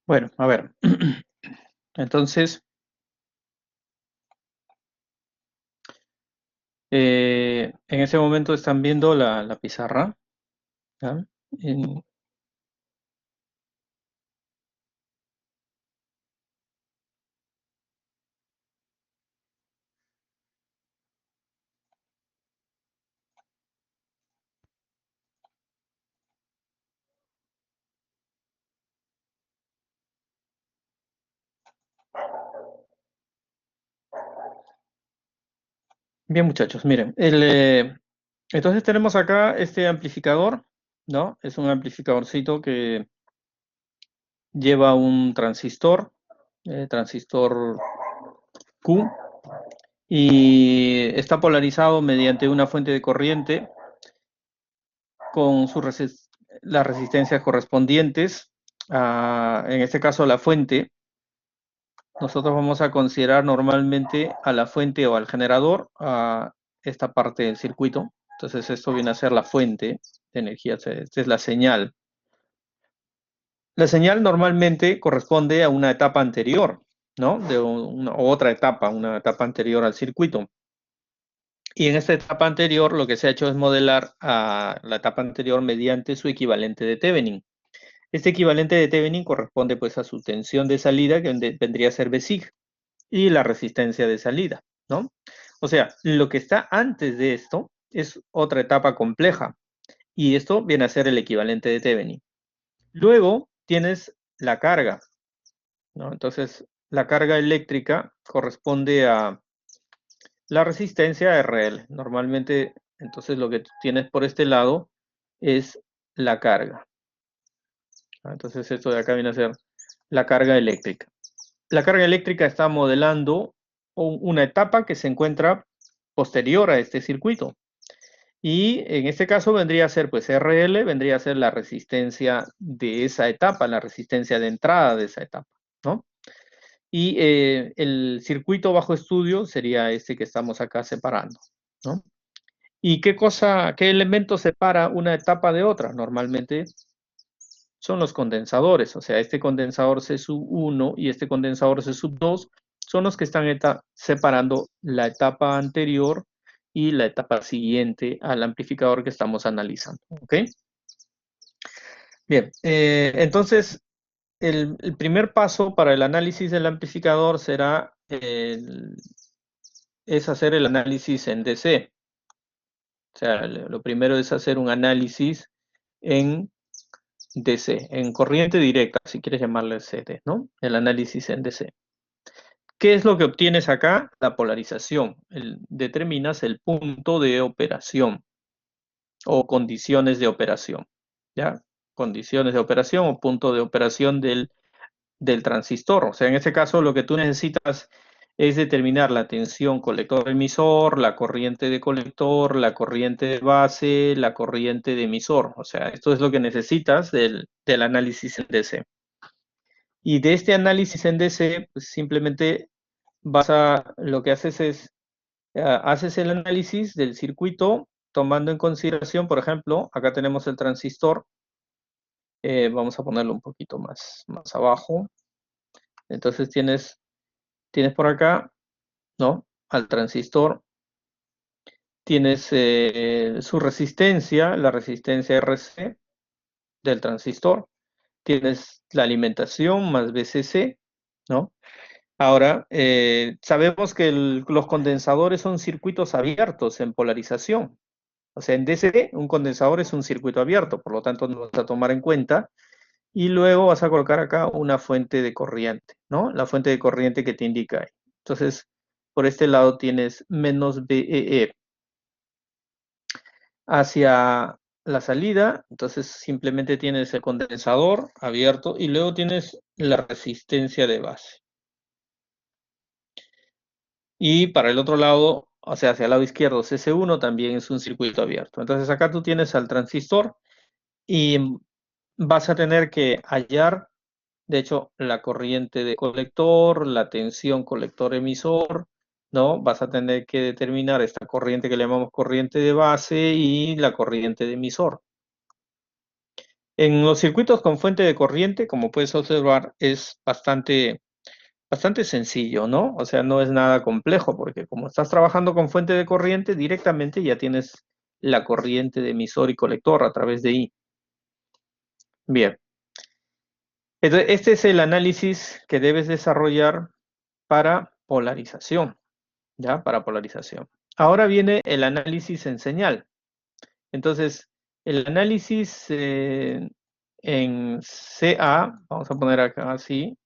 Bueno, a ver. Entonces, en ese momento están viendo la pizarra, ¿ya? En- Bien, muchachos, miren, entonces tenemos acá este amplificador, ¿no? Es un amplificadorcito que lleva un transistor Q, y está polarizado mediante una fuente de corriente con las resistencias correspondientes. En este caso, la fuente, nosotros vamos a considerar normalmente a la fuente o al generador, a esta parte del circuito. Entonces, esto viene a ser la fuente de energía, esta es la señal. La señal normalmente corresponde a una etapa anterior, ¿no? De otra etapa, una etapa anterior al circuito. Y en esta etapa anterior lo que se ha hecho es modelar a la etapa anterior mediante su equivalente de Thevenin. Este equivalente de Thevenin corresponde pues a su tensión de salida, que vendría a ser Besig, y la resistencia de salida, ¿no? O sea, lo que está antes de esto es otra etapa compleja, y esto viene a ser el equivalente de Thevenin. Luego tienes la carga, ¿no? Entonces, la carga eléctrica corresponde a la resistencia RL. Normalmente, entonces lo que tú tienes por este lado es la carga. Entonces esto de acá viene a ser la carga eléctrica. La carga eléctrica está modelando una etapa que se encuentra posterior a este circuito. Y en este caso vendría a ser, pues RL vendría a ser la resistencia de esa etapa, la resistencia de entrada de esa etapa, ¿no? Y el circuito bajo estudio sería este que estamos acá separando, ¿no? ¿Y qué elemento separa una etapa de otra? Normalmente son los condensadores, o sea, este condensador C sub 1 y este condensador C sub 2 son los que están separando la etapa anterior y la etapa siguiente al amplificador que estamos analizando. ¿Ok? Bien, entonces el primer paso para el análisis del amplificador es hacer el análisis en DC. O sea, lo primero es hacer un análisis en DC, en corriente directa, si quieres llamarle CD, ¿no? El análisis en DC. ¿Qué es lo que obtienes acá? La polarización. Determinas el punto de operación o condiciones de operación, ¿ya? Condiciones de operación o punto de operación del transistor. O sea, en este caso lo que tú necesitas es determinar la tensión colector-emisor, la corriente de colector, la corriente de base, la corriente de emisor. O sea, esto es lo que necesitas del análisis en DC. Y de este análisis en DC, pues simplemente lo que haces es, haces el análisis del circuito tomando en consideración, por ejemplo, acá tenemos el transistor. Vamos a ponerlo un poquito más abajo. Entonces tienes por acá, ¿no? Al transistor. Tienes su resistencia, la resistencia RC del transistor. Tienes la alimentación más VCC, ¿no? Ahora, sabemos que los condensadores son circuitos abiertos en polarización. O sea, en DC, un condensador es un circuito abierto, por lo tanto, no lo vas a tomar en cuenta. Y luego vas a colocar acá una fuente de corriente, ¿no? La fuente de corriente que te indica ahí. Entonces, por este lado tienes menos VEE hacia la salida. Entonces, simplemente tienes el condensador abierto y luego tienes la resistencia de base. Y para el otro lado, o sea, hacia el lado izquierdo, CC1 también es un circuito abierto. Entonces, acá tú tienes al transistor y vas a tener que hallar, de hecho, la corriente de colector, la tensión colector-emisor, ¿no? Vas a tener que determinar esta corriente que le llamamos corriente de base y la corriente de emisor. En los circuitos con fuente de corriente, como puedes observar, es bastante sencillo, ¿no? O sea, no es nada complejo, porque como estás trabajando con fuente de corriente, directamente ya tienes la corriente de emisor y colector a través de I. Bien. Entonces, este es el análisis que debes desarrollar para polarización, ¿ya? Para polarización. Ahora viene el análisis en señal. Entonces, el análisis en CA, vamos a poner acá así,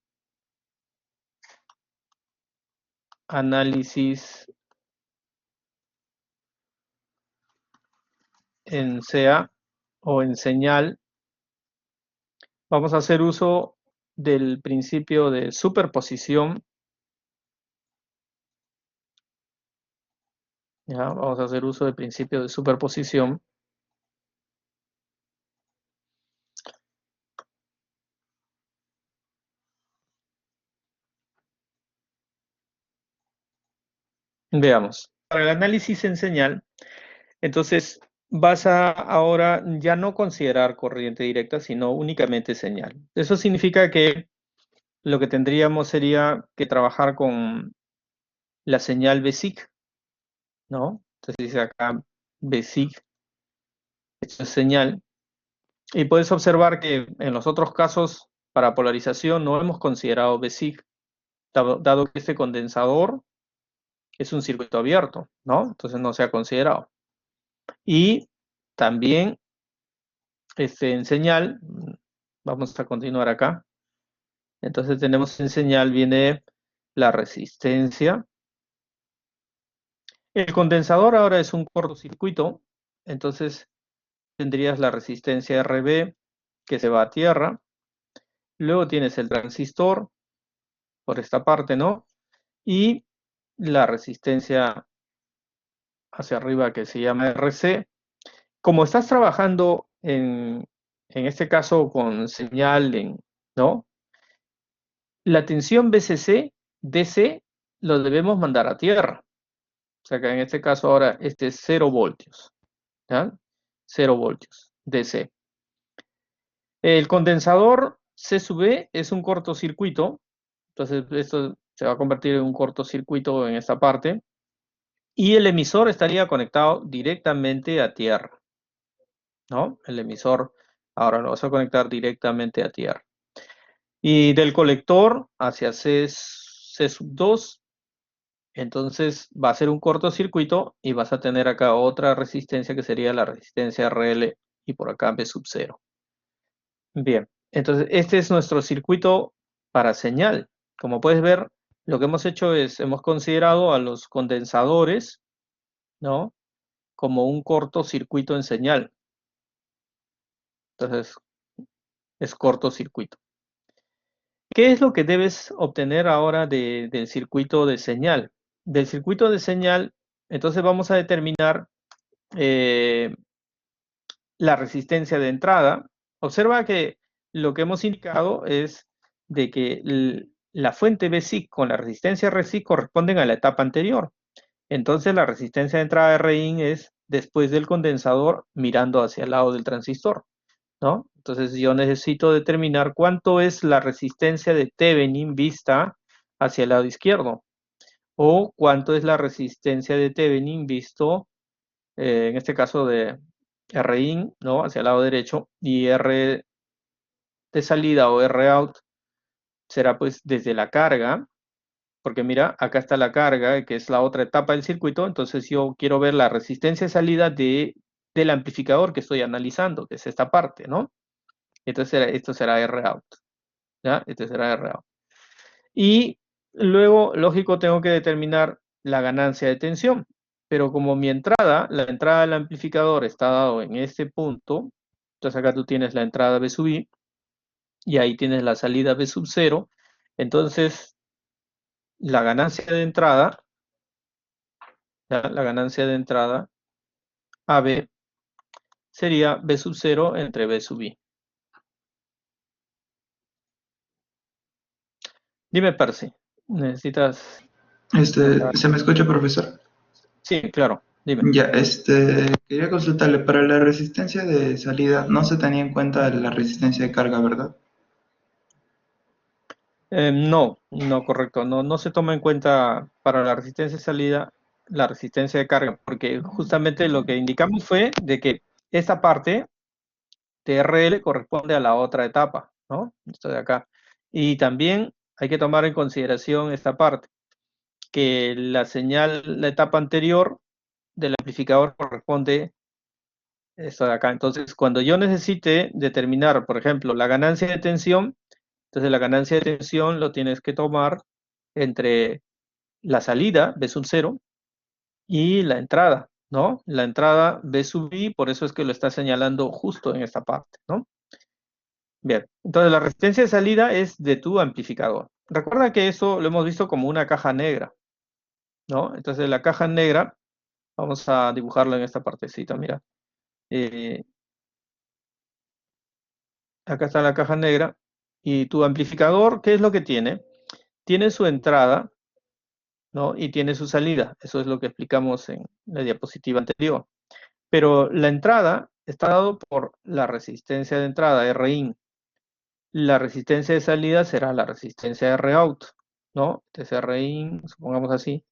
análisis en CA o en señal, vamos a hacer uso del principio de superposición. ¿Ya? Vamos a hacer uso del principio de superposición. Veamos. Para el análisis en señal, entonces vas a ahora ya no considerar corriente directa, sino únicamente señal. Eso significa que lo que tendríamos sería que trabajar con la señal BESIC, ¿no? Entonces dice acá BESIC, esto es señal. Y puedes observar que en los otros casos para polarización no hemos considerado BESIC, dado que este condensador es un circuito abierto, ¿no? Entonces no se ha considerado. Y también en señal, vamos a continuar acá. Entonces tenemos en señal viene la resistencia. El condensador ahora es un cortocircuito, entonces tendrías la resistencia RB que se va a tierra. Luego tienes el transistor por esta parte, ¿no? Y la resistencia hacia arriba que se llama RC. Como estás trabajando en este caso con señal, ¿no? La tensión BCC, DC, lo debemos mandar a tierra. O sea que en este caso ahora este es 0 voltios. ¿Ya? 0 voltios, DC. El condensador C sub E es un cortocircuito. Entonces esto se va a convertir en un cortocircuito en esta parte. y el emisor estaría conectado directamente a tierra, ¿no? El emisor ahora lo vas a conectar directamente a tierra. Y del colector hacia C2, entonces va a ser un cortocircuito y vas a tener acá otra resistencia que sería la resistencia RL y por acá V0. Bien, entonces este es nuestro circuito para señal. Como puedes ver, lo que hemos hecho es, hemos considerado a los condensadores, ¿no? Como un cortocircuito en señal. Entonces, es cortocircuito. ¿Qué es lo que debes obtener ahora del circuito de señal? Del circuito de señal, entonces vamos a determinar la resistencia de entrada. Observa que lo que hemos indicado es de que la fuente BSIC con la resistencia RSIC corresponden a la etapa anterior. Entonces la resistencia de entrada RIN es después del condensador mirando hacia el lado del transistor, ¿no? Entonces yo necesito determinar cuánto es la resistencia de Thevenin vista hacia el lado izquierdo, o cuánto es la resistencia de Thevenin visto, en este caso de Rin, ¿no? Hacia el lado derecho, y R de salida o R out será pues desde la carga, porque mira, acá está la carga, que es la otra etapa del circuito, entonces yo quiero ver la resistencia de salida del amplificador que estoy analizando, que es esta parte, ¿no? Entonces esto será R out, ¿ya? Este será R out. Y luego, lógico, tengo que determinar la ganancia de tensión, pero como la entrada del amplificador está dado en este punto, entonces acá tú tienes la entrada B sub I, y ahí tienes la salida B sub 0, entonces la ganancia de entrada, ¿ya? La ganancia de entrada AB sería B sub 0 entre B sub I. Dime, Percy, ¿necesitas comentar? ¿Se me escucha, profesor? Sí, claro, dime. Ya, quería consultarle, para la resistencia de salida no se tenía en cuenta la resistencia de carga, ¿verdad? No, no, correcto. No se toma en cuenta para la resistencia de salida la resistencia de carga, porque justamente lo que indicamos fue de que esta parte TRL corresponde a la otra etapa, ¿no? Esto de acá. Y también hay que tomar en consideración esta parte, que la señal, la etapa anterior del amplificador corresponde a esto de acá. Entonces, cuando yo necesite determinar, por ejemplo, la ganancia de tensión, entonces la ganancia de tensión lo tienes que tomar entre la salida B sub 0 y la entrada, ¿no? La entrada B sub I, por eso es que lo está señalando justo en esta parte, ¿no? Bien, entonces la resistencia de salida es de tu amplificador. Recuerda que eso lo hemos visto como una caja negra, ¿no? Entonces la caja negra, vamos a dibujarla en esta partecita, mira. Eh, Acá está la caja negra y tu amplificador, ¿qué es lo que tiene? Tiene su entrada, ¿no? Y tiene su salida. Eso es lo que explicamos en la diapositiva anterior. Pero la entrada está dado por la resistencia de entrada, Rin. La resistencia de salida será la resistencia Rout, ¿no? Entonces Rin, supongamos así.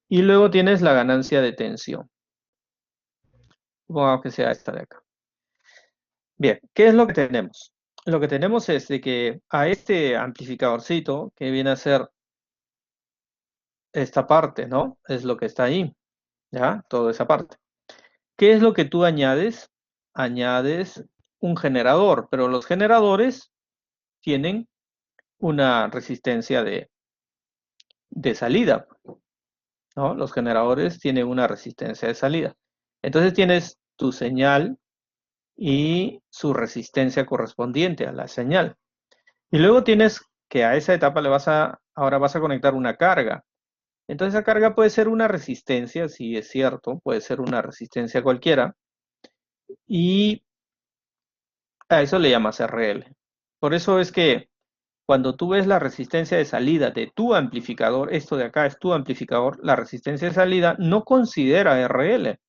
Y luego tienes la ganancia de tensión. Supongamos que sea esta de acá. Bien, ¿qué es lo que tenemos? Lo que tenemos es de que a este amplificadorcito, que viene a ser esta parte, ¿no? Es lo que está ahí, ¿ya? Toda esa parte. ¿Qué es lo que tú añades? Añades un generador, pero los generadores tienen una resistencia de salida, ¿no? Los generadores tienen una resistencia de salida. Entonces tienes tu señal y su resistencia correspondiente a la señal. Y luego tienes que a esa etapa ahora vas a conectar una carga. Entonces esa carga puede ser una resistencia, sí es cierto, puede ser una resistencia cualquiera. Y a eso le llamas RL. Por eso es que cuando tú ves la resistencia de salida de tu amplificador, esto de acá es tu amplificador, la resistencia de salida no considera RL,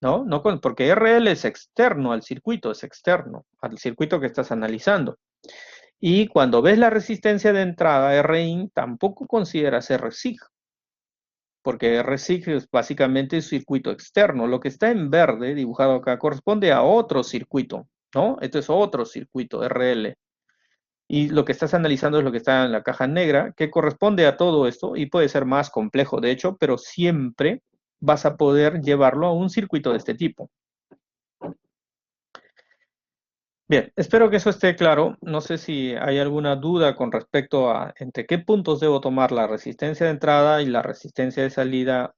¿no? Porque RL es externo al circuito, es externo al circuito que estás analizando. Y cuando ves la resistencia de entrada, RIN, tampoco consideras RSIG, porque RSIC es básicamente un circuito externo. Lo que está en verde, dibujado acá, corresponde a otro circuito, ¿no? Esto es otro circuito, RL. Y lo que estás analizando es lo que está en la caja negra, que corresponde a todo esto y puede ser más complejo, de hecho, pero siempre vas a poder llevarlo a un circuito de este tipo. Bien, espero que eso esté claro. No sé si hay alguna duda con respecto a entre qué puntos debo tomar la resistencia de entrada y la resistencia de salida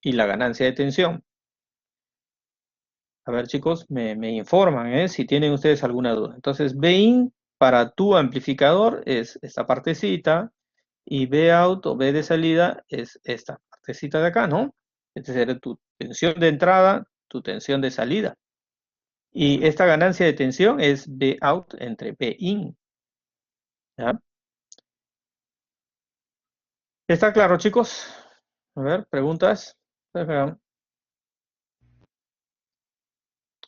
y la ganancia de tensión. A ver, chicos, me informan, si tienen ustedes alguna duda. Entonces, Bin para tu amplificador es esta partecita y Bout o B de salida es esta partecita de acá, ¿no? Esta será tu tensión de entrada, tu tensión de salida. Y esta ganancia de tensión es Bout entre Bin. ¿Ya? ¿Está claro, chicos? A ver, preguntas.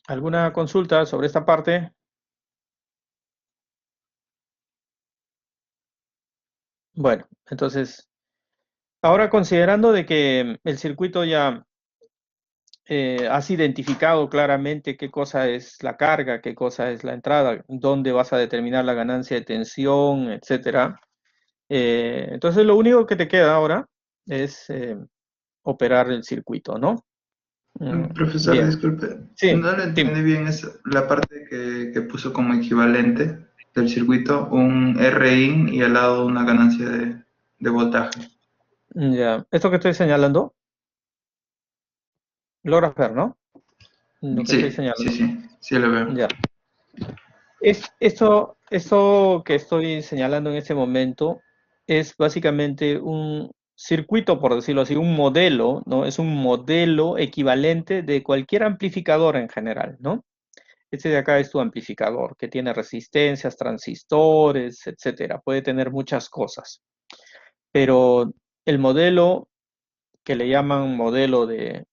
¿Alguna consulta sobre esta parte? Bueno, entonces, ahora considerando de que el circuito ya has identificado claramente qué cosa es la carga, qué cosa es la entrada, dónde vas a determinar la ganancia de tensión, etcétera. Entonces, lo único que te queda ahora es operar el circuito, ¿no? Profesor, Bien, disculpe, sí, no le dime. entendí bien la parte que puso como equivalente del circuito, un Rin y al lado una ganancia de voltaje. Ya, esto que estoy señalando, logras ver, ¿no? Lo que estoy Sí, sí, señalando. sí, sí lo veo. Ya. Esto que estoy señalando en este momento es básicamente un circuito, por decirlo así, un modelo, ¿no? Es un modelo equivalente de cualquier amplificador en general, ¿no? Este de acá es tu amplificador, que tiene resistencias, transistores, etcétera. Puede tener muchas cosas. Pero el modelo que le llaman modelo de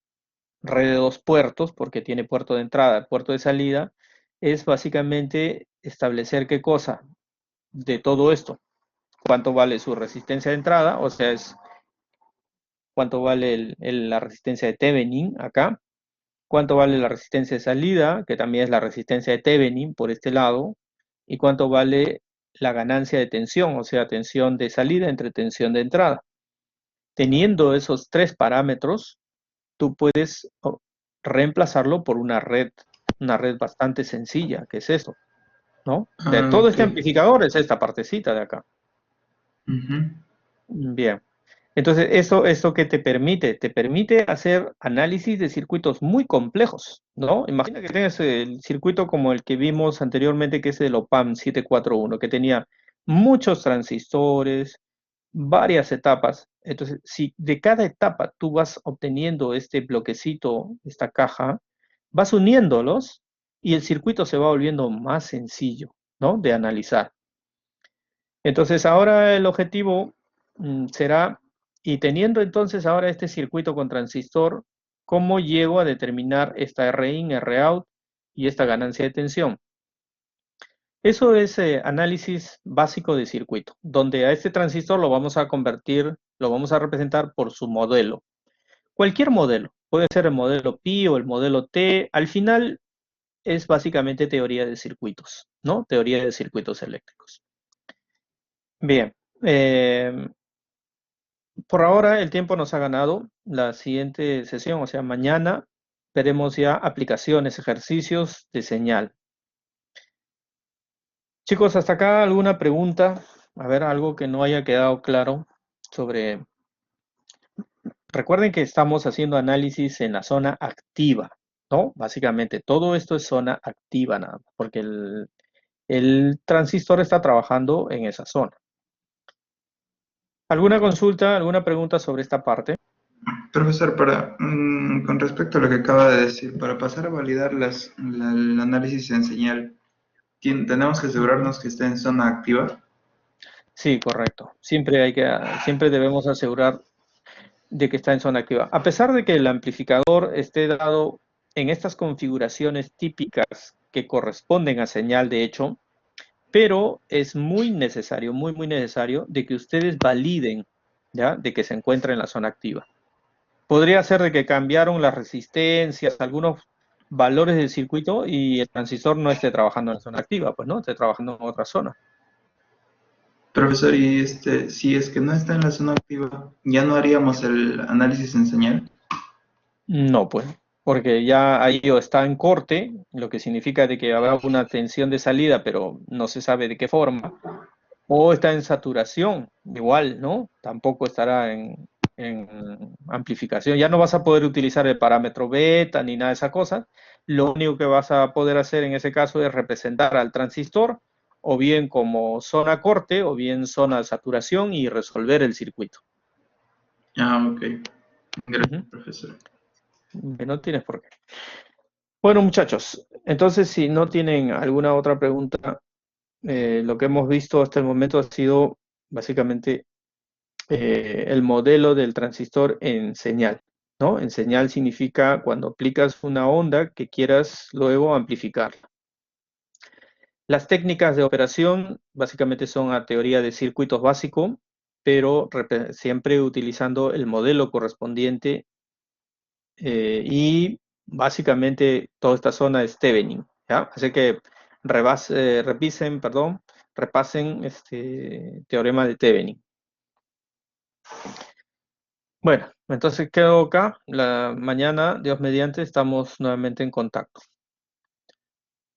red de dos puertos, porque tiene puerto de entrada, puerto de salida, es básicamente establecer qué cosa de todo esto. Cuánto vale su resistencia de entrada, o sea, es cuánto vale la resistencia de Thevenin acá, cuánto vale la resistencia de salida, que también es la resistencia de Thevenin por este lado, y cuánto vale la ganancia de tensión, o sea, tensión de salida entre tensión de entrada. Teniendo esos tres parámetros, tú puedes reemplazarlo por una red bastante sencilla, que es eso, ¿no? De Ah, todo ok. este amplificador es esta partecita de acá. Ujú. Bien. Entonces, ¿eso qué te permite? Te permite hacer análisis de circuitos muy complejos, ¿no? Imagina que tienes el circuito como el que vimos anteriormente, que es el OPAM 741, que tenía muchos transistores, varias etapas. Entonces, si de cada etapa tú vas obteniendo este bloquecito, esta caja, vas uniéndolos y el circuito se va volviendo más sencillo, ¿no? De analizar. Entonces, ahora el objetivo será, y teniendo entonces ahora este circuito con transistor, ¿cómo llego a determinar esta Rin, Rout y esta ganancia de tensión? Eso es análisis básico de circuito, donde a este transistor lo vamos a convertir, lo vamos a representar por su modelo. Cualquier modelo, puede ser el modelo Pi o el modelo T, al final es básicamente teoría de circuitos, ¿no? Teoría de circuitos eléctricos. Bien, por ahora el tiempo nos ha ganado. La siguiente sesión, o sea, mañana, veremos ya aplicaciones, ejercicios de señal. Chicos, hasta acá alguna pregunta, a ver, algo que no haya quedado claro sobre... Recuerden que estamos haciendo análisis en la zona activa, ¿no? Básicamente, todo esto es zona activa nada más, porque el transistor está trabajando en esa zona. ¿Alguna consulta, alguna pregunta sobre esta parte? Profesor, con respecto a lo que acaba de decir, para pasar a validar el análisis en señal, tenemos que asegurarnos que esté en zona activa. Sí, correcto. Siempre debemos asegurar de que está en zona activa. A pesar de que el amplificador esté dado en estas configuraciones típicas que corresponden a señal de hecho, pero es muy necesario, muy necesario de que ustedes validen, ¿ya? De que se encuentra en la zona activa. Podría ser de que cambiaron las resistencias, algunos valores del circuito y el transistor no esté trabajando en la zona activa, pues no, esté trabajando en otra zona. Profesor, y si es que no está en la zona activa, ¿ya no haríamos el análisis en señal? No, pues, porque ya ahí o está en corte, lo que significa de que habrá una tensión de salida, pero no se sabe de qué forma, o está en saturación, igual, ¿no? Tampoco estará en amplificación. Ya no vas a poder utilizar el parámetro beta ni nada de esas cosas. Lo único que vas a poder hacer en ese caso es representar al transistor o bien como zona corte o bien zona de saturación y resolver el circuito. Ah, ok. Gracias, Ujú. profesor. Que no tienes por qué. Bueno, muchachos, entonces si no tienen alguna otra pregunta, lo que hemos visto hasta el momento ha sido básicamente el modelo del transistor en señal, ¿no? En señal significa cuando aplicas una onda que quieras luego amplificarla. Las técnicas de operación básicamente son a teoría de circuitos básico, pero siempre utilizando el modelo correspondiente y básicamente toda esta zona es Thevenin, ¿ya? Así que repasen este teorema de Thevenin. Bueno, entonces quedo acá. Mañana, Dios mediante, estamos nuevamente en contacto.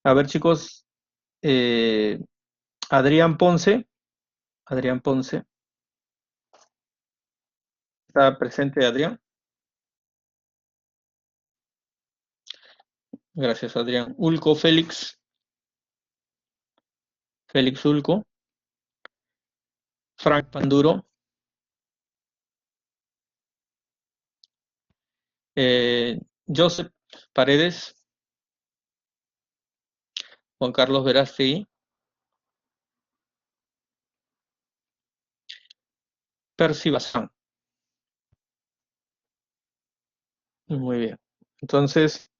A ver, chicos, eh, Adrián Ponce, ¿está presente Adrián? Gracias, Adrián. Ulco Félix Ulco, Frank Panduro, Joseph Paredes, Juan Carlos Verástegui, Percy Bazán. Muy bien. Entonces,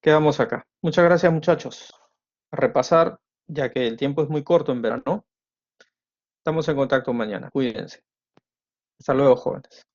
quedamos acá. Muchas gracias, muchachos. A repasar, ya que el tiempo es muy corto en verano. Estamos en contacto mañana. Cuídense. Hasta luego, jóvenes.